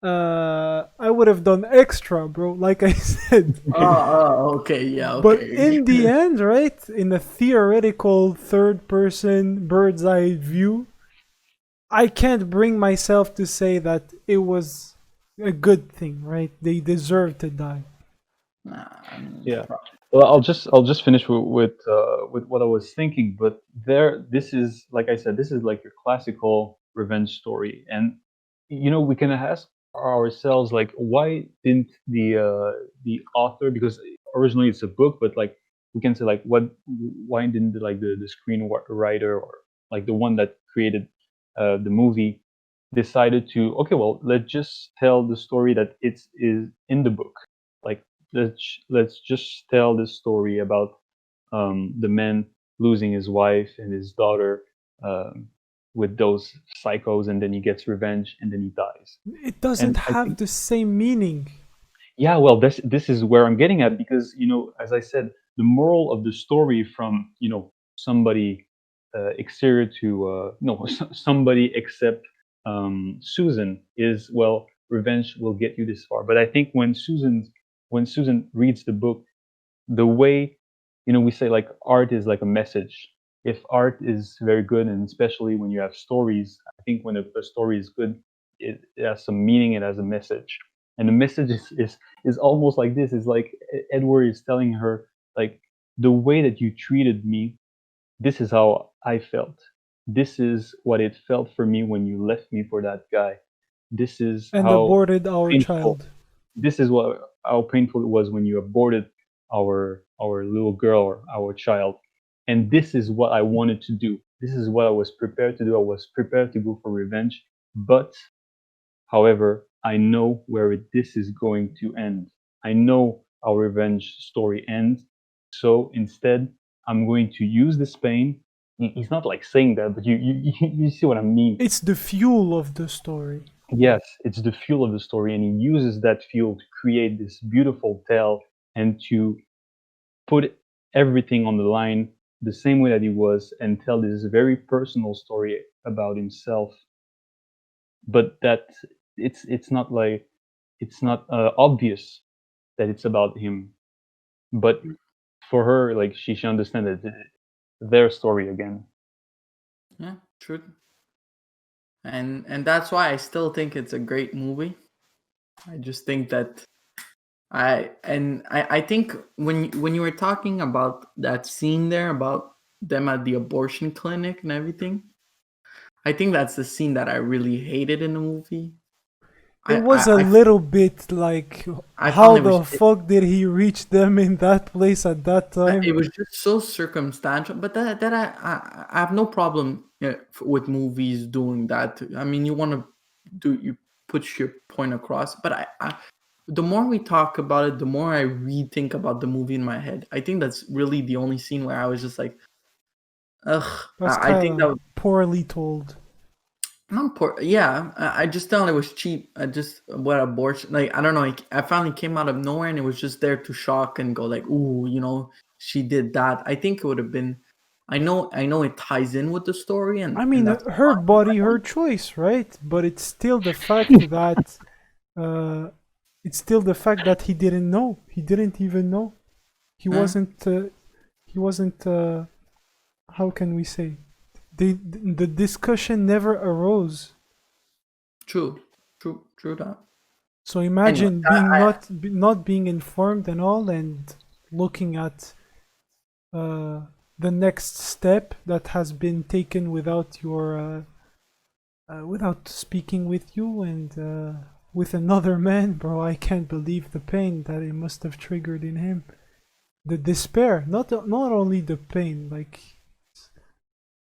I would have done extra, bro. Like I said. Okay, yeah, But okay. in the end, right, in a theoretical third person bird's eye view, I can't bring myself to say that it was a good thing, right? They deserve to die. Nah, I mean, yeah. Well, I'll just finish with what I was thinking. But this is, like I said, this is like your classical revenge story, and we can ask ourselves, like, why didn't the author, because originally it's a book, but like we can say, like, why didn't the screenwriter, or like the one that created the movie, decided to, okay, well, let's just tell the story that is in the book, like, let's just tell this story about the man losing his wife and his daughter, um, with those psychos, and then he gets revenge, and then he dies. It doesn't And I have think, the same meaning. yeah, well, this is where I'm getting at, because as I said, the moral of the story, from somebody exterior to no somebody except Susan, is, well, revenge will get you this far. But I think when Susan reads the book, the way, we say, like, art is like a message. If art is very good, and especially when you have stories, I think when a story is good, it has some meaning, it has a message. And the message is almost like this, is like Edward is telling her, like, the way that you treated me, this is how I felt. This is what it felt for me when you left me for that guy. This is And how aborted our painful child. this is what how painful it was when you aborted our little girl, or our child. And this is what I wanted to do. This is what I was prepared to do. I was prepared to go for revenge. But however, I know where this is going to end. I know how revenge story ends. So instead, I'm going to use this pain. He's not like saying that, but you see what I mean. It's the fuel of the story. Yes, it's the fuel of the story, and he uses that fuel to create this beautiful tale, and to put everything on the line the same way that he was, and tell this very personal story about himself. But that it's not like, it's not obvious that it's about him. But for her, like, she understands that their story again. yeah, true. And that's why I still think it's a great movie. I just think that I think when you were talking about that scene there about them at the abortion clinic and everything, I think that's the scene that I really hated in the movie. It was a little bit like, I how found the fuck did he reach them in that place at that it time? was just so circumstantial, but that I have no problem with movies doing that. I mean, you put your point across, but the more we talk about it, the more I rethink about the movie in my head. I think that's really the only scene where I was just like, ugh. That's I kind think that of poorly told. not poor. Yeah, I just thought it was cheap. I just what abortion. Like I don't know. I finally came out of nowhere, and it was just there to shock and go like, ooh, she did that. I think it would have been. I know it ties in with the story, I and mean, that's her fine. body, her choice, right? But it's still the fact that, uh, it's still the fact that he didn't know. He didn't even know. He Huh? wasn't. He wasn't. How can we say? The discussion never arose. True, true that. So Anyway, imagine being not being informed and all, and looking at uh, the next step that has been taken without your without speaking with you and with another man, bro. I can't believe the pain that it must have triggered in him. The despair, not only the pain. Like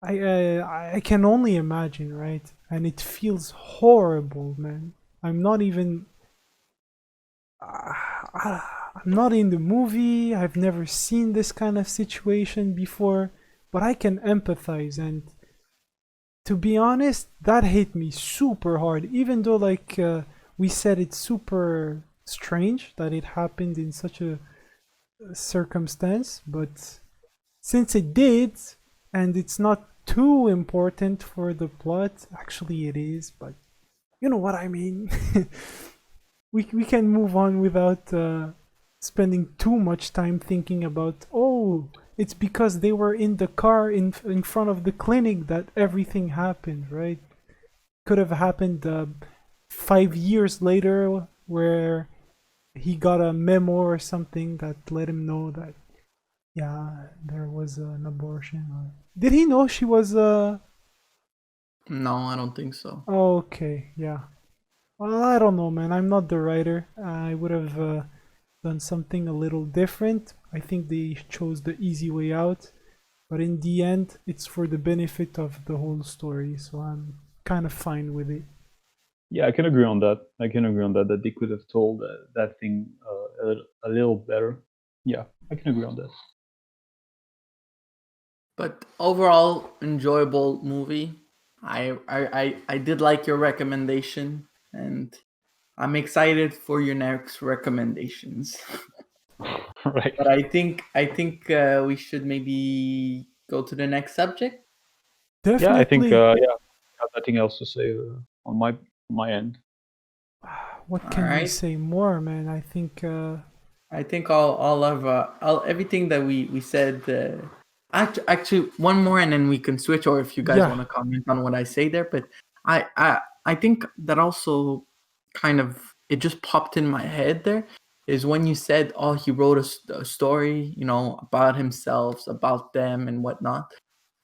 I can only imagine, right? And it feels horrible, man. I'm not even. I'm not in the movie. I've never seen this kind of situation before, but I can empathize. And to be honest, that hit me super hard. Even though, like we said, it's super strange that it happened in such a circumstance, but since it did, and it's not too important for the plot, actually it is, but you know what I mean. We can move on without spending too much time thinking about, oh, it's because they were in the car in front of the clinic that everything happened, right? Could have happened 5 years later, where he got a memo or something that let him know that, yeah, there was an abortion. Did he know she was No, I don't think so. okay, yeah. Well, I don't know, man. I'm not the writer. I would have done something a little different. I think they chose the easy way out, but in the end, it's for the benefit of the whole story, so I'm kind of fine with it. Yeah, I can agree on that. That they could have told that thing a little better. Yeah, I can agree on that. But overall, enjoyable movie. I did like your recommendation, and I'm excited for your next recommendations. Right. But I think we should maybe go to the next subject. Yeah, I think Definitely. I have nothing else to say on my end. What All can we right. say more, man? I think I think all of all everything that we said. Actually, one more, and then we can switch. Or if you guys yeah. want to comment on what I say there, but I think that also kind of it just popped in my head there is when you said, oh, he wrote a story, you know, about himself, about them, and whatnot.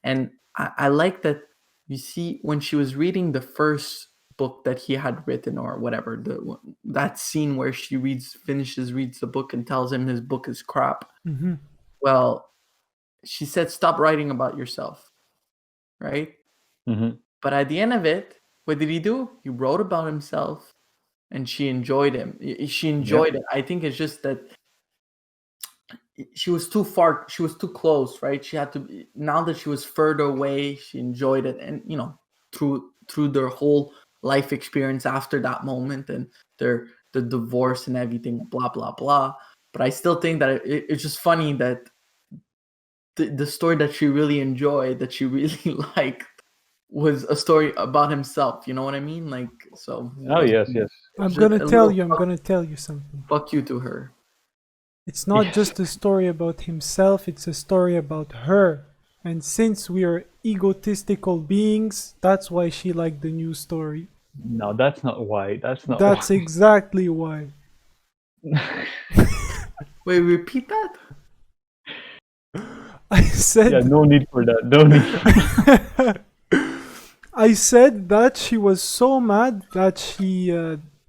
And I like that you see when she was reading the first book that he had written or whatever, that scene where she reads the book and tells him his book is crap. Mm-hmm. Well, she said, stop writing about yourself, right? Mm-hmm. But at the end of it, what did he do? He wrote about himself, and she enjoyed him. She Yeah. enjoyed it. I think it's just that she was too far, she was too close, right? She had to, now that she was further away, she enjoyed it. And you know, through their whole life experience after that moment, and the divorce and everything, blah blah blah. But I still think that it's just funny that the story that she really enjoyed, that she really liked, was a story about himself. You know what I mean? Like, so Oh yes, yes. I'm just gonna a tell little you. I'm gonna tell you something. fuck you to her. It's not Yes. just a story about himself, it's a story about her. And since we are egotistical beings, that's why she liked the new story. No, that's not why. That's not why. That's exactly why. Wait, repeat that. I Yeah, said no need for that. No need. I said that she was so mad that she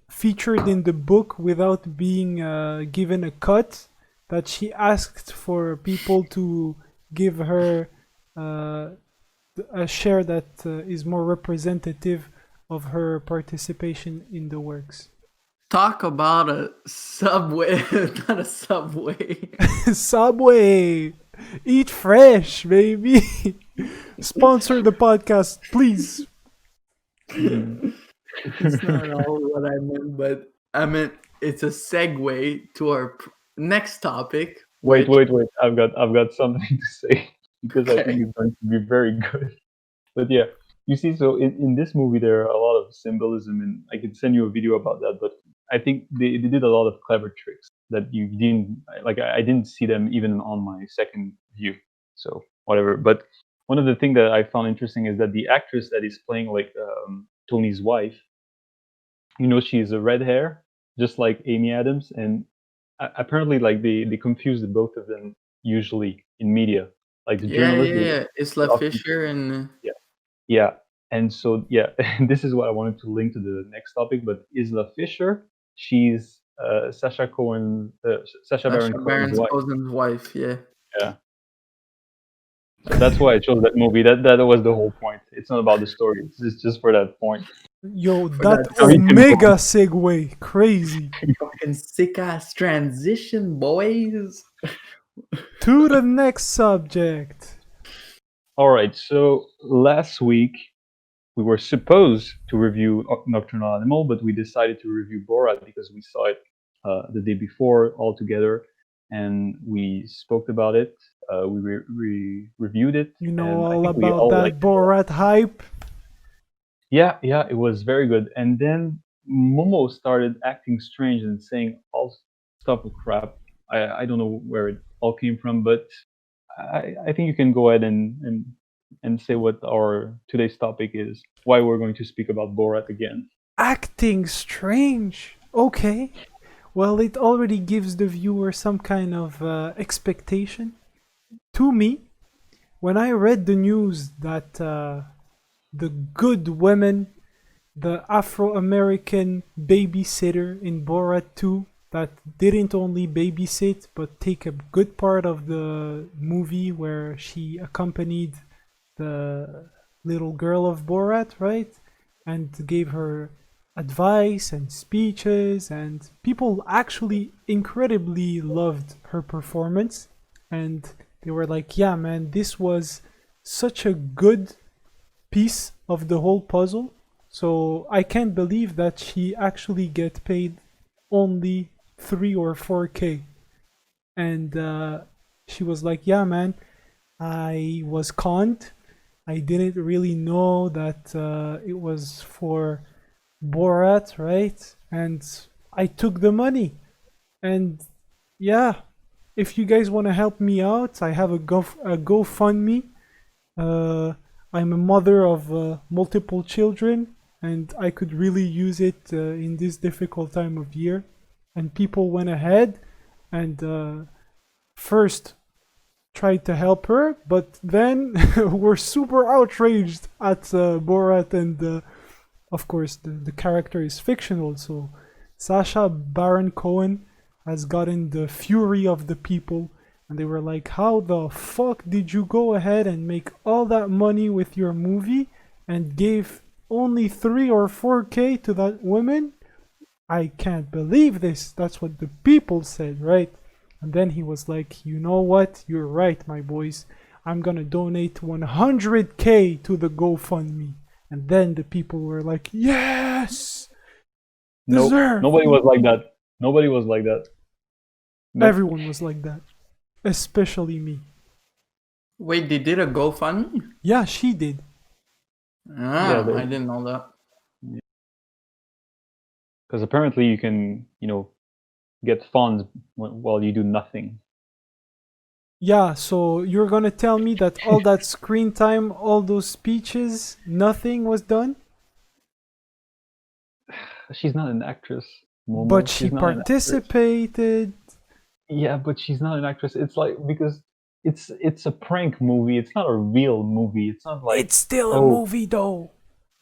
featured in the book without being given a cut, that she asked for people to give her uh, a share that is more representative of her participation in the works. Talk about a subway, not a subway. Subway! Eat fresh, baby! Sponsor the podcast, please. It's not all what I meant, but I meant it's a segue to our next topic, Wait, which wait, wait. I've got something to say because I think okay, it's going to be very good. But yeah, you see, so in this movie there are a lot of symbolism, and I can send you a video about that. But I think they did a lot of clever tricks that you didn't like. I didn't see them even on my second view. So whatever. But one of the things that I found interesting is that the actress that is playing like Tony's wife, she's a red hair, just like Amy Adams, and apparently like they confuse the both of them usually in media, like the yeah, journalists. yeah, They yeah. Isla often, Fisher and yeah, yeah. And so, yeah, this is what I wanted to link to the next topic. But Isla Fisher, she's Sacha Baron Sacha Cohen's Baron's wife. cousin's wife. Yeah. Yeah. So that's why I chose that movie. That was the whole point. It's not about the story. It's just for that point. Yo, For that that So you can go. omega segue, crazy. fucking sick ass transition, boys. To the next subject. All right. So last week we were supposed to review Nocturnal Animal, but we decided to review Borat because we saw it the day before all together, and we spoke about it. We reviewed it, You know and I all think we about all that liked it a lot. Borat hype. Yeah, it was very good. And then Momo started acting strange and saying all stuff of crap. I don't know where it all came from, but I think you can go ahead and say what our today's topic is. Why we're going to speak about Borat again. Acting strange. Okay. Well, it already gives the viewer some kind of expectation. To me, when I read the news that the good women, the Afro-American babysitter in Borat 2 that didn't only babysit but take a good part of the movie where she accompanied the little girl of Borat, right? And gave her advice and speeches, and people actually incredibly loved her performance. And they were like, yeah, man, this was such a good piece of the whole puzzle. So I can't believe that she actually get paid only 3 or 4K. And she was like, yeah, man, I was conned. I didn't really know that it was for Borat, right? And I took the money. And yeah, if you guys want to help me out, I have a GoFundMe. Uh, I'm a mother of multiple children, and I could really use it in this difficult time of year. And people went ahead and first tried to help her, but then were super outraged at Borat, and of course the character is fictional, so Sacha Baron Cohen has gotten the fury of the people, and they were like, how the fuck did you go ahead and make all that money with your movie and gave only 3 or 4K to that woman? I can't believe this. That's what the people said, right? And then he was like, you know what? You're right, my boys. I'm gonna donate 100K to the GoFundMe. And then the people were like, yes! Nope, Deserve! nobody was like that. Nobody was like that. Nope. Everyone was like that. Especially me. Wait, they did a GoFundMe? Yeah, she did. Ah, Yeah, I didn't know that. because apparently you can, get funds while you do nothing. Yeah, so you're gonna tell me that all that screen time, all those speeches, nothing was done? She's not an actress, Momo. But she She's not an actress. participated. Yeah, but she's not an actress. It's like because it's a prank movie. It's not a real movie. It's not like It's still a oh movie though.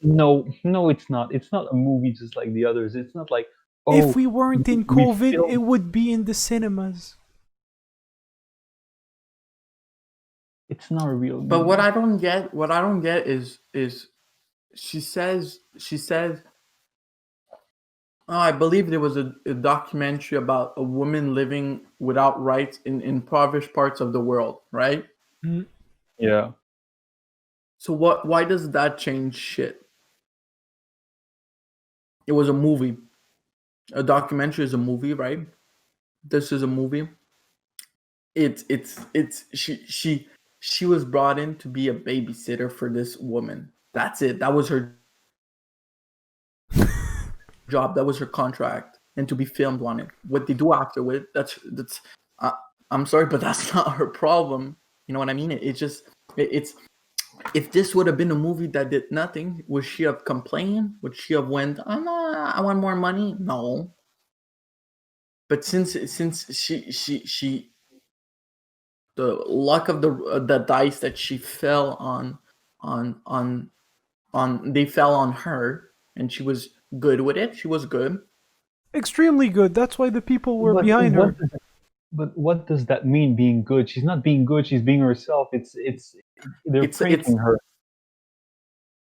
no, it's not. It's not a movie just like the others. It's not like If we weren't in we COVID, filmed- it would be in the cinemas. It's not a real movie. But what I don't get is she says oh, I believe there was a documentary about a woman living without rights in impoverished parts of the world, right? Mm. Yeah. So why does that change shit? It was a movie. A documentary is a movie, right? This is a movie. It's she was brought in to be a babysitter for this woman. That's it. That was her job. That was her contract, and to be filmed on it. What they do afterward, that's. I'm sorry, but that's not her problem. You know what I mean? It's. If this would have been a movie that did nothing, would she have complained? Would she have went, "Oh no, I want more money"? No. But since she the luck of the dice that she fell on they fell on her, and she was good with it. She was good. Extremely good. That's why the people were But behind her. what does that mean? Being good? She's not being good. She's being herself. They're It's pranking her.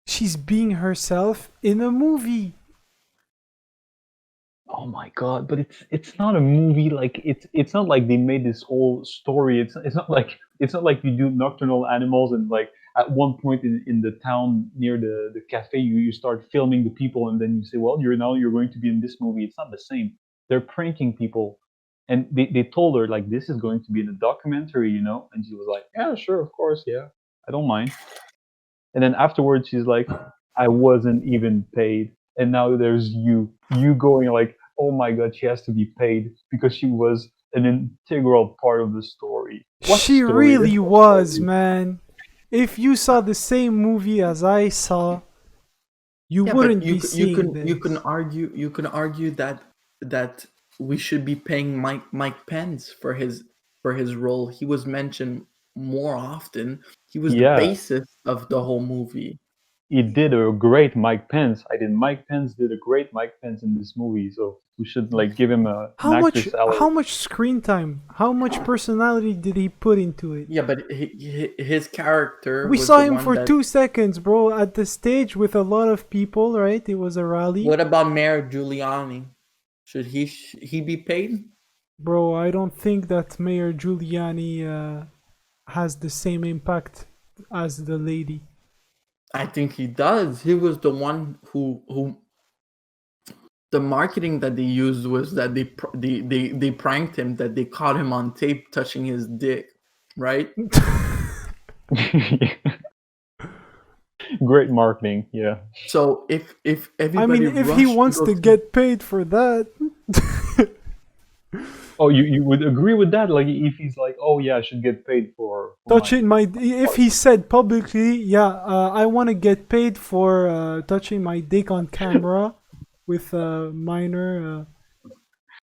She's being herself in a movie. Oh my god! But it's not a movie. Like it's not like they made this whole story. It's not like you do nocturnal animals and like at one point in the town near the cafe you start filming the people and then you say, well, you're going to be in this movie. It's not the same. They're pranking people, and they told her like this is going to be in a documentary, and she was like, yeah, sure, of course, yeah, I don't mind. And then afterwards she's like, I wasn't even paid. And now there's you going like, oh my god, she has to be paid because she was an integral part of the story. What She story? There's really no was, story. man. If you saw the same movie as I saw, you Yeah, but wouldn't be seeing this. you can argue that we should be paying Mike Pence for his role. He was mentioned more often. He was the Yeah, basis of the whole movie. he did a great Mike Pence. Mike Pence did a great Mike Pence in this movie, so we should like give him an actor's salary. How much screen time, how much personality did he put into it? Yeah, but his character We was saw the him one for that. 2 seconds, bro, at the stage with a lot of people, right? It was a rally. What about Mayor Giuliani? Should he be paid? Bro, I don't think that Mayor Giuliani has the same impact as the lady. I think he does. He was the one who the marketing that they used was that they pranked him, that they caught him on tape touching his dick, right? Great marketing, yeah. So if I everybody mean, if rushed he to wants go to see- get paid for that, Oh, you would agree with that? Like, if he's like, oh yeah, I should get paid for touching if he said publicly, yeah, I want to get paid for touching my dick on camera with a minor,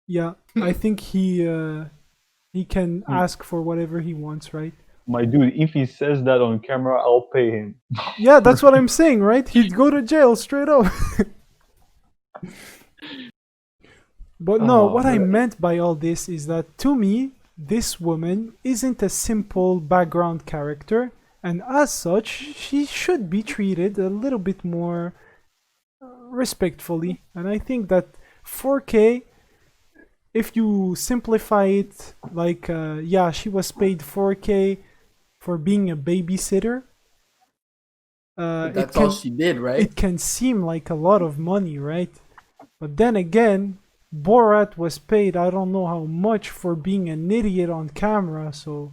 yeah, I think he can ask for whatever he wants, right? my dude, if he says that on camera, I'll pay him. Yeah, that's what I'm saying, right? He'd go to jail straight up. But no, Oh, what I but meant by all this is that to me, this woman isn't a simple background character, and as such, she should be treated a little bit more respectfully. And I think that 4K, if you simplify it, like, yeah, she was paid 4K for being a babysitter. but that's all she did, right? It can seem like a lot of money, right? But then again, Borat was paid I don't know how much for being an idiot on camera, so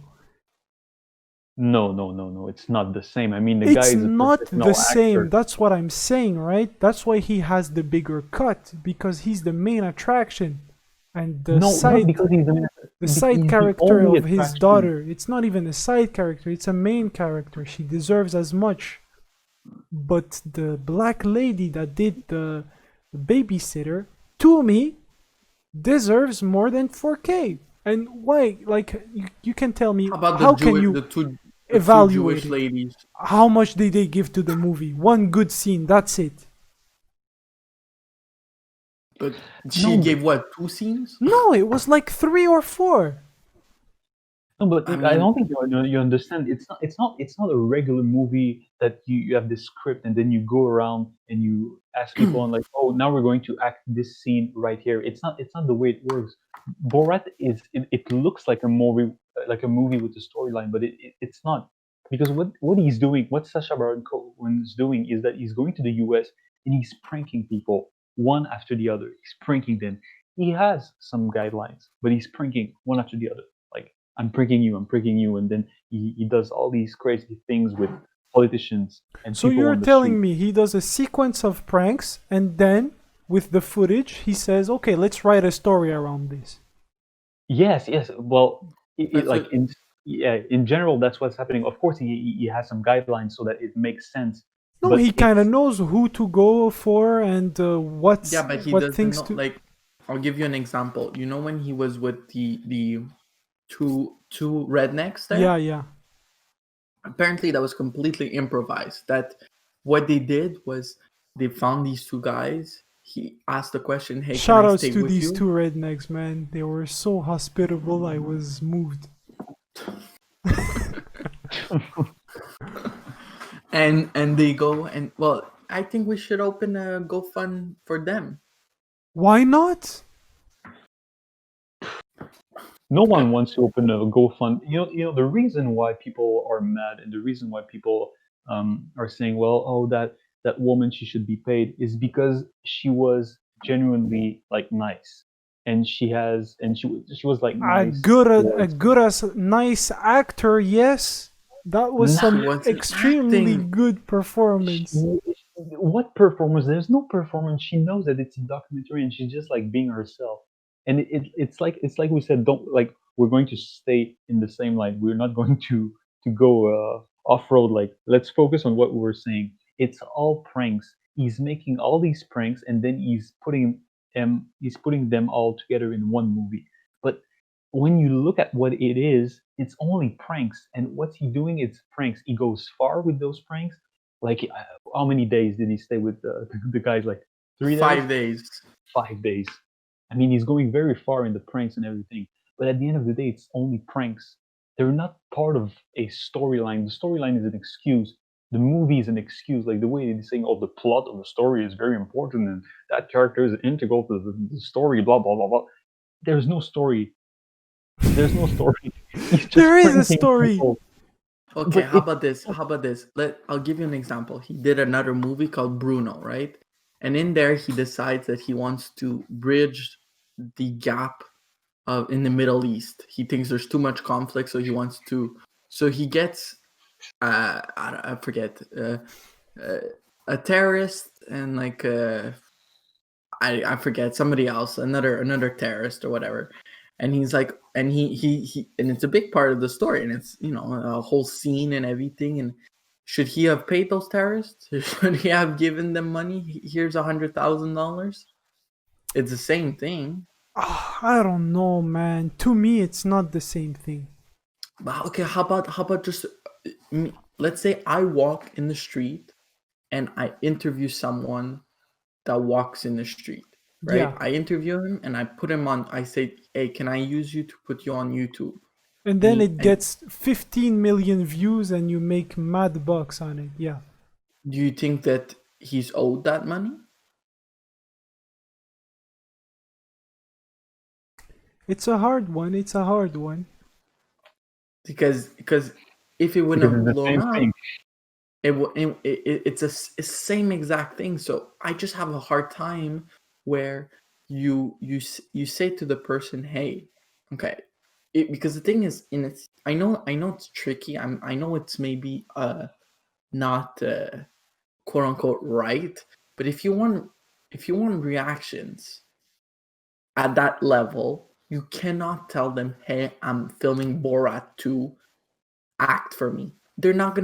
no, it's not the same. I mean, the guy it's is a not professional the same. actor. That's what I'm saying, right? That's why he has the bigger cut, because he's the main attraction. And the No, not side because he's the the side he's the character only of his attraction. daughter, it's not even a side character, it's a main character. She deserves as much. But the black lady that did the babysitter, to me, deserves more than 4K. And why? Like, you can tell me, How about how can you the two evaluate Jewish it? ladies? How much did they give to the movie? One good scene, that's it. But she No, gave what, 2 scenes? No, it was like 3 or 4. No, but I I mean, don't think you understand. It's not a regular movie that you have this script and then you go around and you ask people and like, oh, now we're going to act this scene right here. It's not the way it works. Borat it looks like a movie with a storyline, but it's not, because what he's doing, what Sacha Baron Cohen is doing, is that he's going to the U.S. and he's pranking people one after the other. He's pranking them. He has some guidelines, but he's pranking one after the other. Like, I'm pranking you, and then he does all these crazy things with politicians and So people you're on the street. telling me he does a sequence of pranks and then with the footage he says, okay, let's write a story around this. Yes. Well, That's like it. in general, that's what's happening. Of course, he has some guidelines so that it makes sense. No, But he kind of it's knows who to go for and Yeah, but he what doesn't things know. to. Like, I'll give you an example. You know when he was with the two rednecks there? Yeah. Apparently, that was completely improvised. That what they did was they found these two guys. He asked the question, "Hey, can Shout I outs stay to with these you?" two rednecks, man. They were so hospitable. I was moved. And they go and well, I think we should open a GoFund for them. Why not? No one wants to open a GoFund. The reason why people are mad and the reason why people are saying, well, oh, that woman, she should be paid, is because she was genuinely like nice, and she was like nice A towards. good as nice actor, yes. That was Nah, She some wasn't extremely acting. good performance. what performance? There's no performance. She knows that it's a documentary, and she's just like being herself. And it's like we said, don't like we're going to stay in the same line. We're not going to go off road. Like, let's focus on what we were saying. It's all pranks. He's making all these pranks, and then he's putting them all together in one movie. But when you look at what it is, it's only pranks. And what's he doing? It's pranks. He goes far with those pranks. Like, how many days did he stay with the guys? Like 3 days, 5 days. 5 days. I mean, he's going very far in the pranks and everything. But at the end of the day, it's only pranks. They're not part of a storyline. The storyline is an excuse. The movie is an excuse. Like the way they're saying, oh, the plot of the story is very important and that character is integral to the story, blah, blah, blah, blah. There's no story. There's no story. He's just There is a pranking story. people. Okay, But how about this? How about this? I'll give you an example. He did another movie called Bruno, right? And in there, he decides that he wants to bridge the gap in the Middle East. He thinks there's too much conflict, so he wants to. So he gets, I forget, a terrorist and like I forget somebody else, another terrorist or whatever. And he's like, and he and it's a big part of the story, and it's a whole scene and everything. And should he have paid those terrorists? Should he have given them money? Here's $100,000. It's the same thing. I don't know, man. To me, it's not the same thing. But okay, how about just let's say I walk in the street and I interview someone that walks in the street, right? Yeah. I interview him and I put him on. I say, "Hey, can I use you to put you on YouTube?" And then it gets 15 million views and you make mad bucks on it. Yeah. Do you think that he's owed that money? It's a hard one. It's a hard one. Because if it wouldn't because have it's the blown same up, thing. it's a same exact thing. So I just have a hard time where you say to the person, "Hey, okay," because the thing is, and it's I know it's tricky. I know it's maybe not quote unquote right, but if you want reactions at that level, you cannot tell them, "Hey, I'm filming Borat 2. Act for me." They're not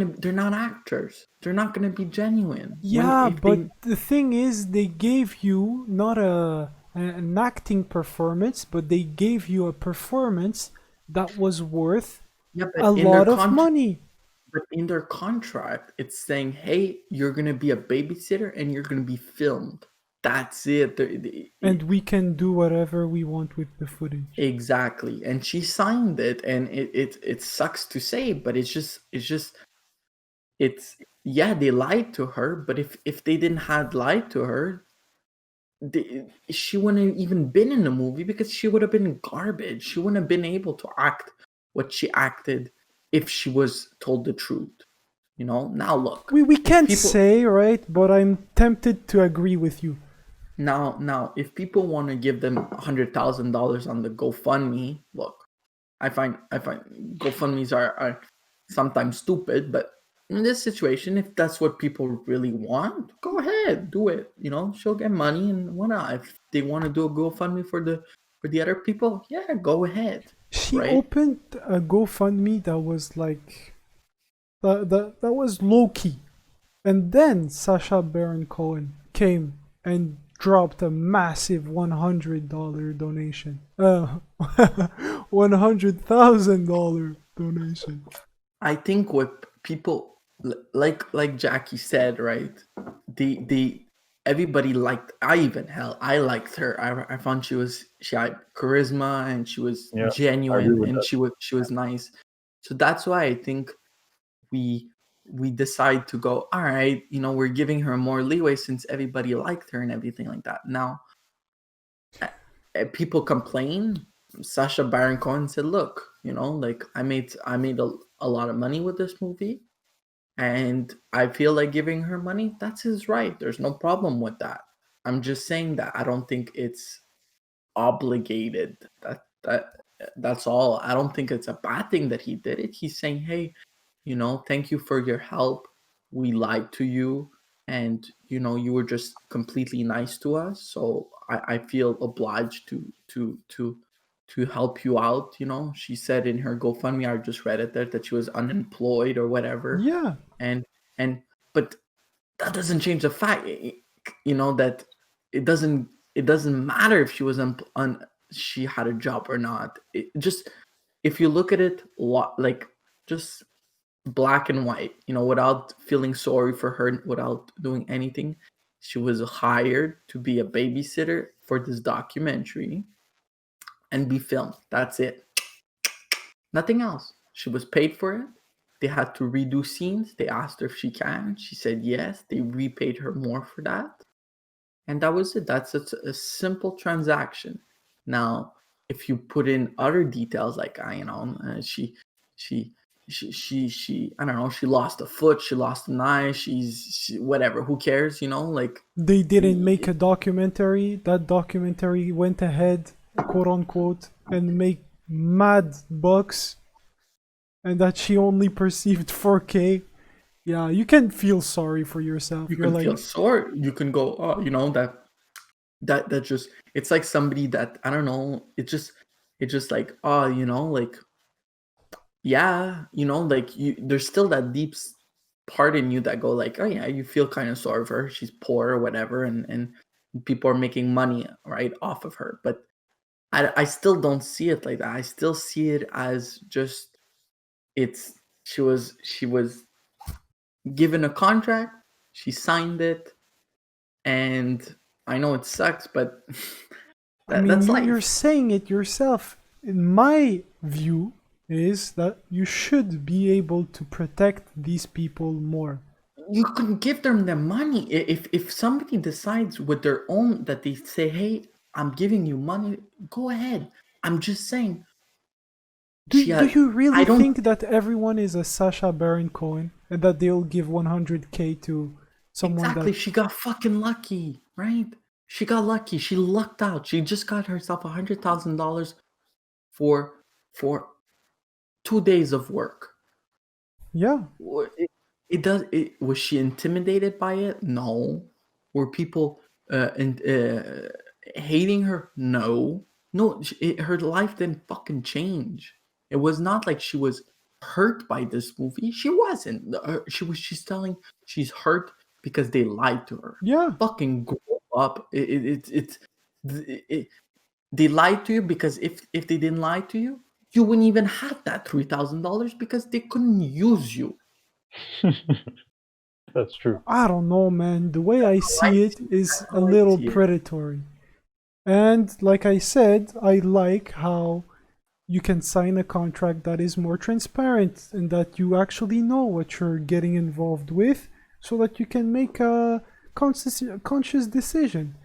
actors. They're not gonna be genuine. Yeah, but the thing is, they gave you not an acting performance, but they gave you a performance that was worth yeah, a lot of money. but in their contract, it's saying, "Hey, you're gonna be a babysitter and you're gonna be filmed." That's it. And we can do whatever we want with the footage. Exactly. And she signed it, and it sucks to say, but it's yeah, they lied to her, but if they didn't have lied to her, she wouldn't have even been in the movie because she would have been garbage. She wouldn't have been able to act what she acted if she was told the truth. Now look. We can't people- say, right? But I'm tempted to agree with you. Now, if people want to give them $100,000 on the GoFundMe, look, I find GoFundMe's are sometimes stupid, but in this situation, if that's what people really want, go ahead, do it. She'll get money and whatnot. If they want to do a GoFundMe for the other people, yeah, go ahead. She right? opened a GoFundMe that was like that was low key, and then Sacha Baron Cohen came and dropped a massive $100 donation. $100,000 donation. I think what people like Jackie said, right? The everybody liked. I liked her. I found she had charisma and she was Yeah, I agree genuine with and that. she was nice. So that's why I think we we decide to go. All right, we're giving her more leeway since everybody liked her and everything like that. Now, people complain. Sasha Baron Cohen said, "Look, like I made a lot of money with this movie." And I feel like giving her money, that's his right. There's no problem with that. I'm just saying that I don't think it's obligated. That's all. I don't think it's a bad thing that he did it. He's saying, "Hey, thank you for your help. We lied to you and you were just completely nice to us. So I feel obliged to help you out." She said in her GoFundMe, I just read it there, that she was unemployed or whatever. Yeah. And but that doesn't change the fact, that it doesn't matter if she was she had a job or not. It just, if you look at it like just black and white, without feeling sorry for her, without doing anything, she was hired to be a babysitter for this documentary and be filmed. That's it. Nothing else. She was paid for it. They had to redo scenes. They asked her if she can. She said yes. They repaid her more for that. And that was it. That's a simple transaction. Now, if you put in other details, like she I don't know, she lost a foot, she lost an eye, whatever, who cares, like They didn't make a documentary. That documentary went ahead, quote unquote, and make mad bucks, and that she only perceived 4K. Yeah, you can feel sorry for yourself. you You're can like, feel sore. You can go, oh, that just, it's like somebody that, I don't know, it's just like, oh, like, yeah, like there's still that deep part in you that go like, oh yeah, you feel kind of sorry for her. She's poor or whatever, and people are making money right off of her. But I still don't see it like that. I still see it as just, it's she was given a contract, she signed it, and I know it sucks, but I mean, that's you're life. saying it yourself. In my view, is that you should be able to protect these people more. You can give them the money. If somebody decides with their own that they say, "Hey, I'm giving you money," go ahead. I'm just saying, she Do had. you I really don't think that everyone is a Sasha Baron Cohen and that they'll give 100K to someone that? exactly. She got fucking lucky, right? She got lucky. She lucked out. She just got herself $100,000 for 2 days of work. Yeah. It does. Was she intimidated by it? No. Were people hating her? No. No. Her life didn't fucking change. It was not like she was hurt by this movie. She wasn't. She's telling she's hurt because they lied to her. Yeah. Fucking grow up. It, they lied to you because if they didn't lie to you, you wouldn't even have that $3,000 because they couldn't use you. That's true. I don't know, man. The way I see it is a How I little see it. predatory. And like I said, I like how you can sign a contract that is more transparent and that you actually know what you're getting involved with so that you can make a conscious decision.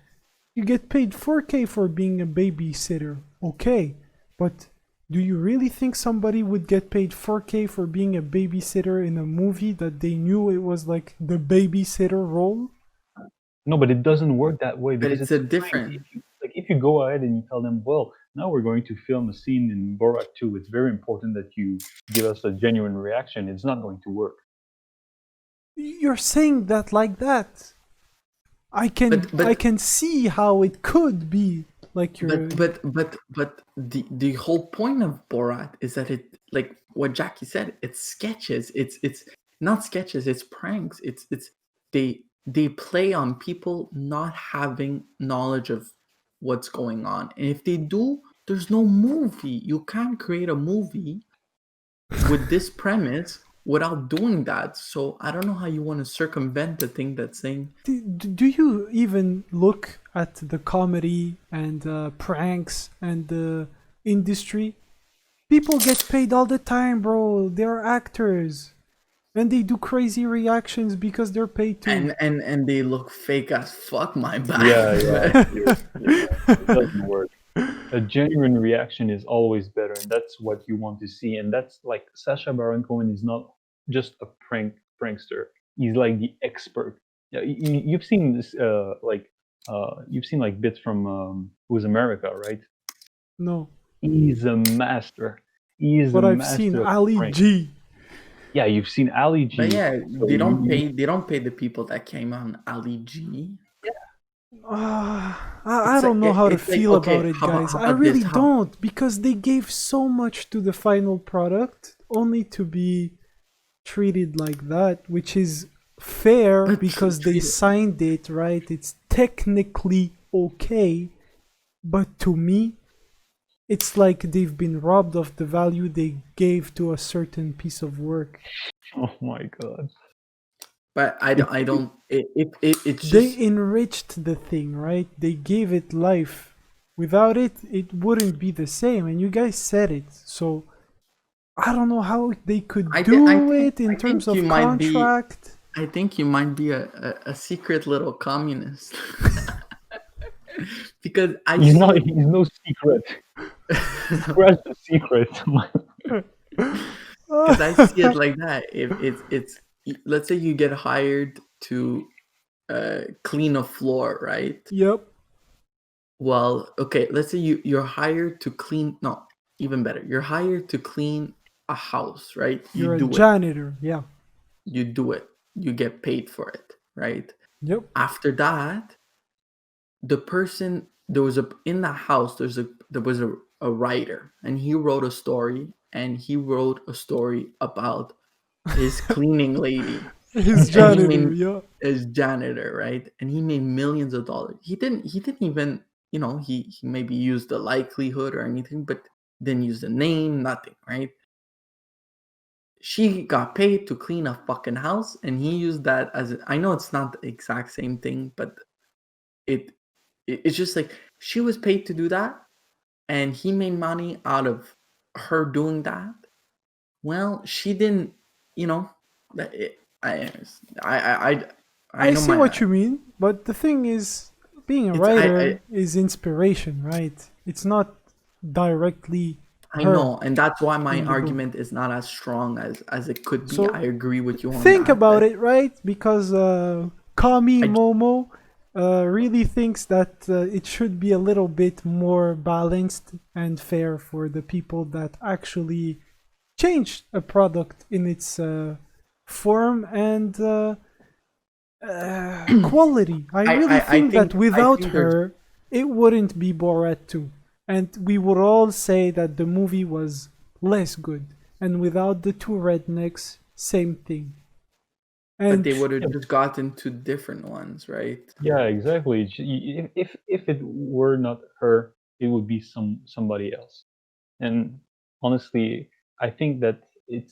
You get paid 4K for being a babysitter, okay, but do you really think somebody would get paid 4K for being a babysitter in a movie that they knew it was like the babysitter role? No, but it doesn't work that way But because it's it's a fine. different. If you go ahead and you tell them, well, now we're going to film a scene in Borat 2, it's very important that you give us a genuine reaction. It's not going to work. You're saying that like that. I But can see how it could be like you're. the whole point of Borat is that it, like what Jackie said, it's sketches. It's not sketches. It's pranks. It's they play on people not having knowledge of what's going on, and if they do, there's no movie. You can't create a movie with this premise without doing that. So I don't know how you want to circumvent the thing that's saying. Do you even look at the comedy and pranks and the industry? People get paid all the time, bro. They're actors. And they do crazy reactions because they're paid to. And they look fake as fuck, my bad. It doesn't work. A genuine reaction is always better, and that's what you want to see. And that's like Sacha Baron Cohen is not just a prankster. He's like the expert. Yeah, you've seen this, you've seen like bits from Who's America, right? No. He's a master. He's But a I've master seen of Ali prank. G. Yeah, you've seen Ali G. But yeah, So they don't pay the people that came on Ali G. I don't know how to feel about it, guys. I really don't, because they gave so much to the final product only to be treated like that, which is fair But because they signed it, right? It's technically okay, but to me, it's like they've been robbed of the value they gave to a certain piece of work. Oh my god. But I don't. It's just They enriched the thing, right? They gave it life. Without it, it wouldn't be the same. And you guys said it. So I don't know how they could do it in terms of contract. I think you might be a secret little communist. Because he's no secret. Scratch the secret. Because I see it like that. If it's let's say you get hired to clean a floor, right? Yep. Well, okay, let's say you're hired to clean. No, even better. You're hired to clean a house, right? You're a janitor, yeah. You do it. You get paid for it, right? Yep. After that, the person there was in the house. There was a writer, and he wrote a story, and he wrote a story about his cleaning lady. His janitor, yeah. His janitor, right? And he made millions of dollars. He didn't even, he maybe used the likelihood or anything, but didn't use the name, nothing, right? She got paid to clean a fucking house, and he used that as I know it's not the exact same thing, but it's just like she was paid to do that, and he made money out of her doing that. Well, she didn't, I see what you mean, but the thing is, being a writer is inspiration, right? It's not directly. I know, and that's why my argument is not as strong as it could be. So I agree with you on that. Think about it, right? Because Kami Momo really thinks that it should be a little bit more balanced and fair for the people that actually change a product in its form and quality. I really think that without her, it wouldn't be Borat 2. And we would all say that the movie was less good. And without the two rednecks, same thing. And but they would have just gotten two different ones, right? Yeah, exactly. If it were not her, it would be somebody else. And honestly, I think that it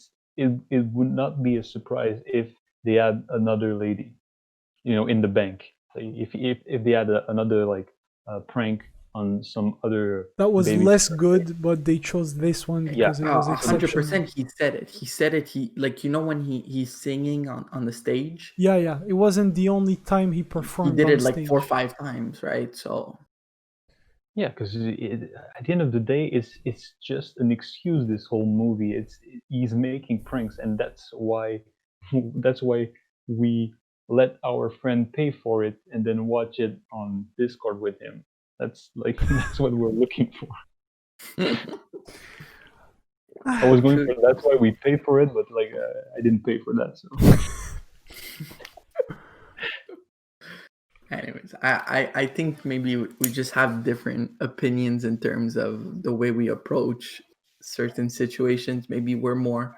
would not be a surprise if they had another lady, in the bank. If they had another prank on some other that was less good, but they chose this one because it was exceptional. 100%. He said it. He when he's singing on the stage. Yeah. It wasn't the only time he performed. He did it like 4 or 5 times, right? So. Yeah, because at the end of the day, it's just an excuse. This whole movie, he's making pranks, and that's why we let our friend pay for it and then watch it on Discord with him. That's what we're looking for. I was going for that's why we pay for it, but I didn't pay for that. So. Anyways, I think maybe we just have different opinions in terms of the way we approach certain situations. Maybe we're more,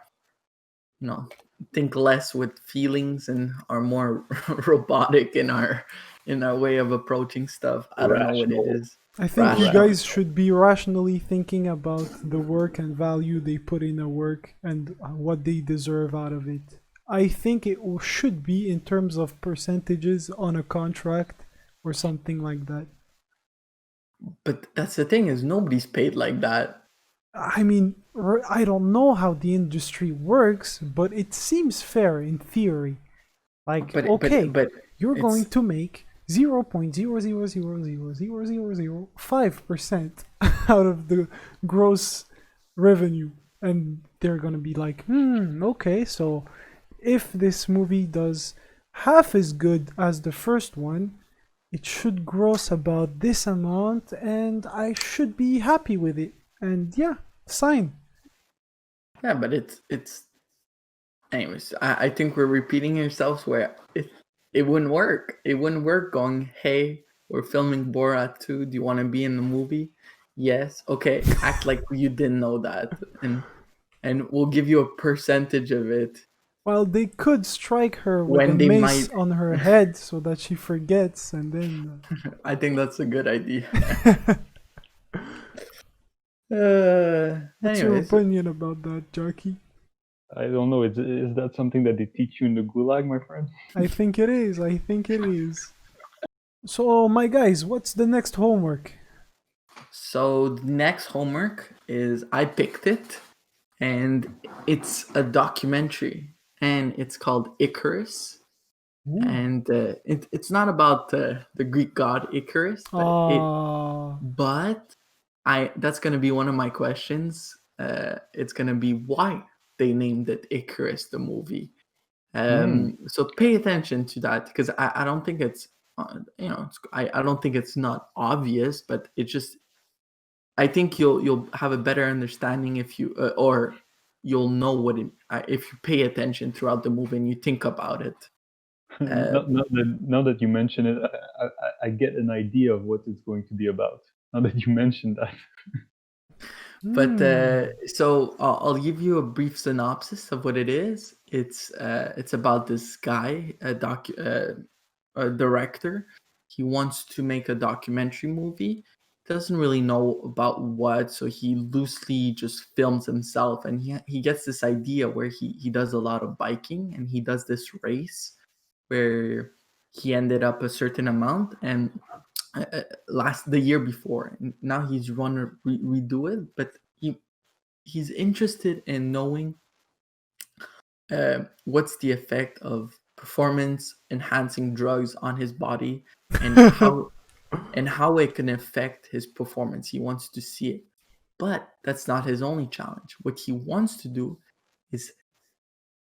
think less with feelings and are more robotic in our way of approaching stuff. I don't know what it is. I think you Rational. guys should be rationally thinking about the work and value they put in the work and what they deserve out of it. I think it should be in terms of percentages on a contract or something like that. But that's the thing, is nobody's paid like that. I mean, I don't know how the industry works, but it seems fair in theory. Like, But okay, but you're it's going to make 0.0000005% out of the gross revenue. And they're gonna be like, okay, so if this movie does half as good as the first one, it should gross about this amount, and I should be happy with it. And yeah, sign. yeah, but it's anyways, I think we're repeating ourselves where it wouldn't work. It wouldn't work going, hey, we're filming Borat 2. Do you want to be in the movie? Yes. Okay. Act like you didn't know that. And we'll give you a percentage of it Well, they could strike her with a when they mace might. on her head so that she forgets, and then. I think that's a good idea. What's your Anyways, opinion about that, Jackie? I don't know. Is that something that they teach you in the gulag, my friend? I think it is. I think it is. So, my guys, what's the next homework? so the next homework is I picked it, and it's a documentary, and it's called Icarus. And it's not about the Greek god Icarus, but that's gonna be one of my questions. It's gonna be why they named it Icarus, the movie. So pay attention to that, because I don't think it's I don't think it's not obvious, but it just, I think you'll have a better understanding if you or you'll know what it if you pay attention throughout the movie and you think about it. Now that you mention it, I get an idea of what it's going to be about. Now that you mentioned that. But so I'll give you a brief synopsis of what it is. It's about this guy, a director. He wants to make a documentary movie. Doesn't really know about what, so he loosely just films himself, and he gets this idea where he does a lot of biking, and he does this race where he ended up a certain amount, and the year before, and now he's want to redo it, but he's interested in knowing what's the effect of performance enhancing drugs on his body, and how it can affect his performance. He wants to see it, but that's not his only challenge. What he wants to do is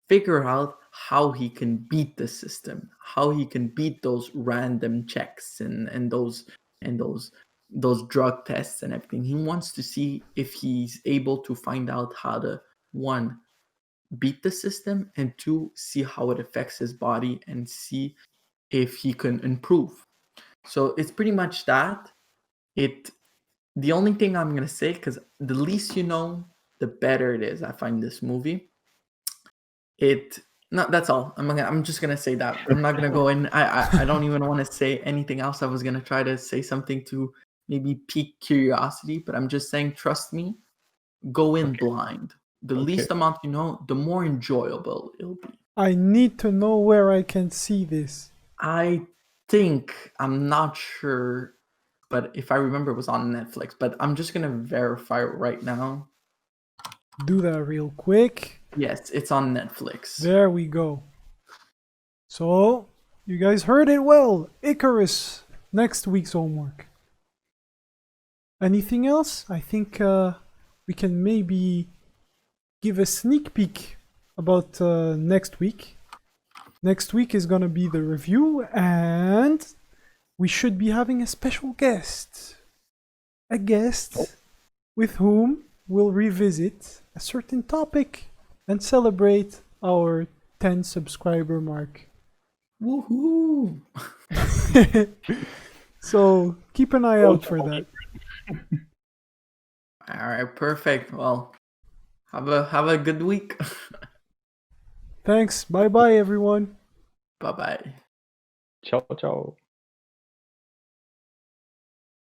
figure out how he can beat the system, how he can beat those random checks and those drug tests and everything. He wants to see if he's able to find out how to, one, beat the system, and two, see how it affects his body and see if he can improve. So it's pretty much that. The only thing I'm gonna say, because the least you know, the better it is, I find this movie. That's all. I'm just gonna say that. I'm not gonna go in. I don't even want to say anything else. I was gonna try to say something to maybe pique curiosity, but I'm just saying, trust me, go in blind. The least amount you know, the more enjoyable it'll be. I need to know where I can see this. I think, I'm not sure, but if I remember, it was on Netflix. But I'm just gonna verify it right now. Do that real quick. Yes, it's on Netflix. There we go. So, you guys heard it well. Icarus, next week's homework. Anything else? I think we can maybe give a sneak peek about next week. Next week is gonna be the review, and we should be having a special guest. A guest with whom we'll revisit a certain topic and celebrate our 10 subscriber mark. Woohoo! So keep an eye out for that. All right, perfect. Well, have a good week. Thanks. Bye bye, everyone. Bye bye. Ciao, ciao.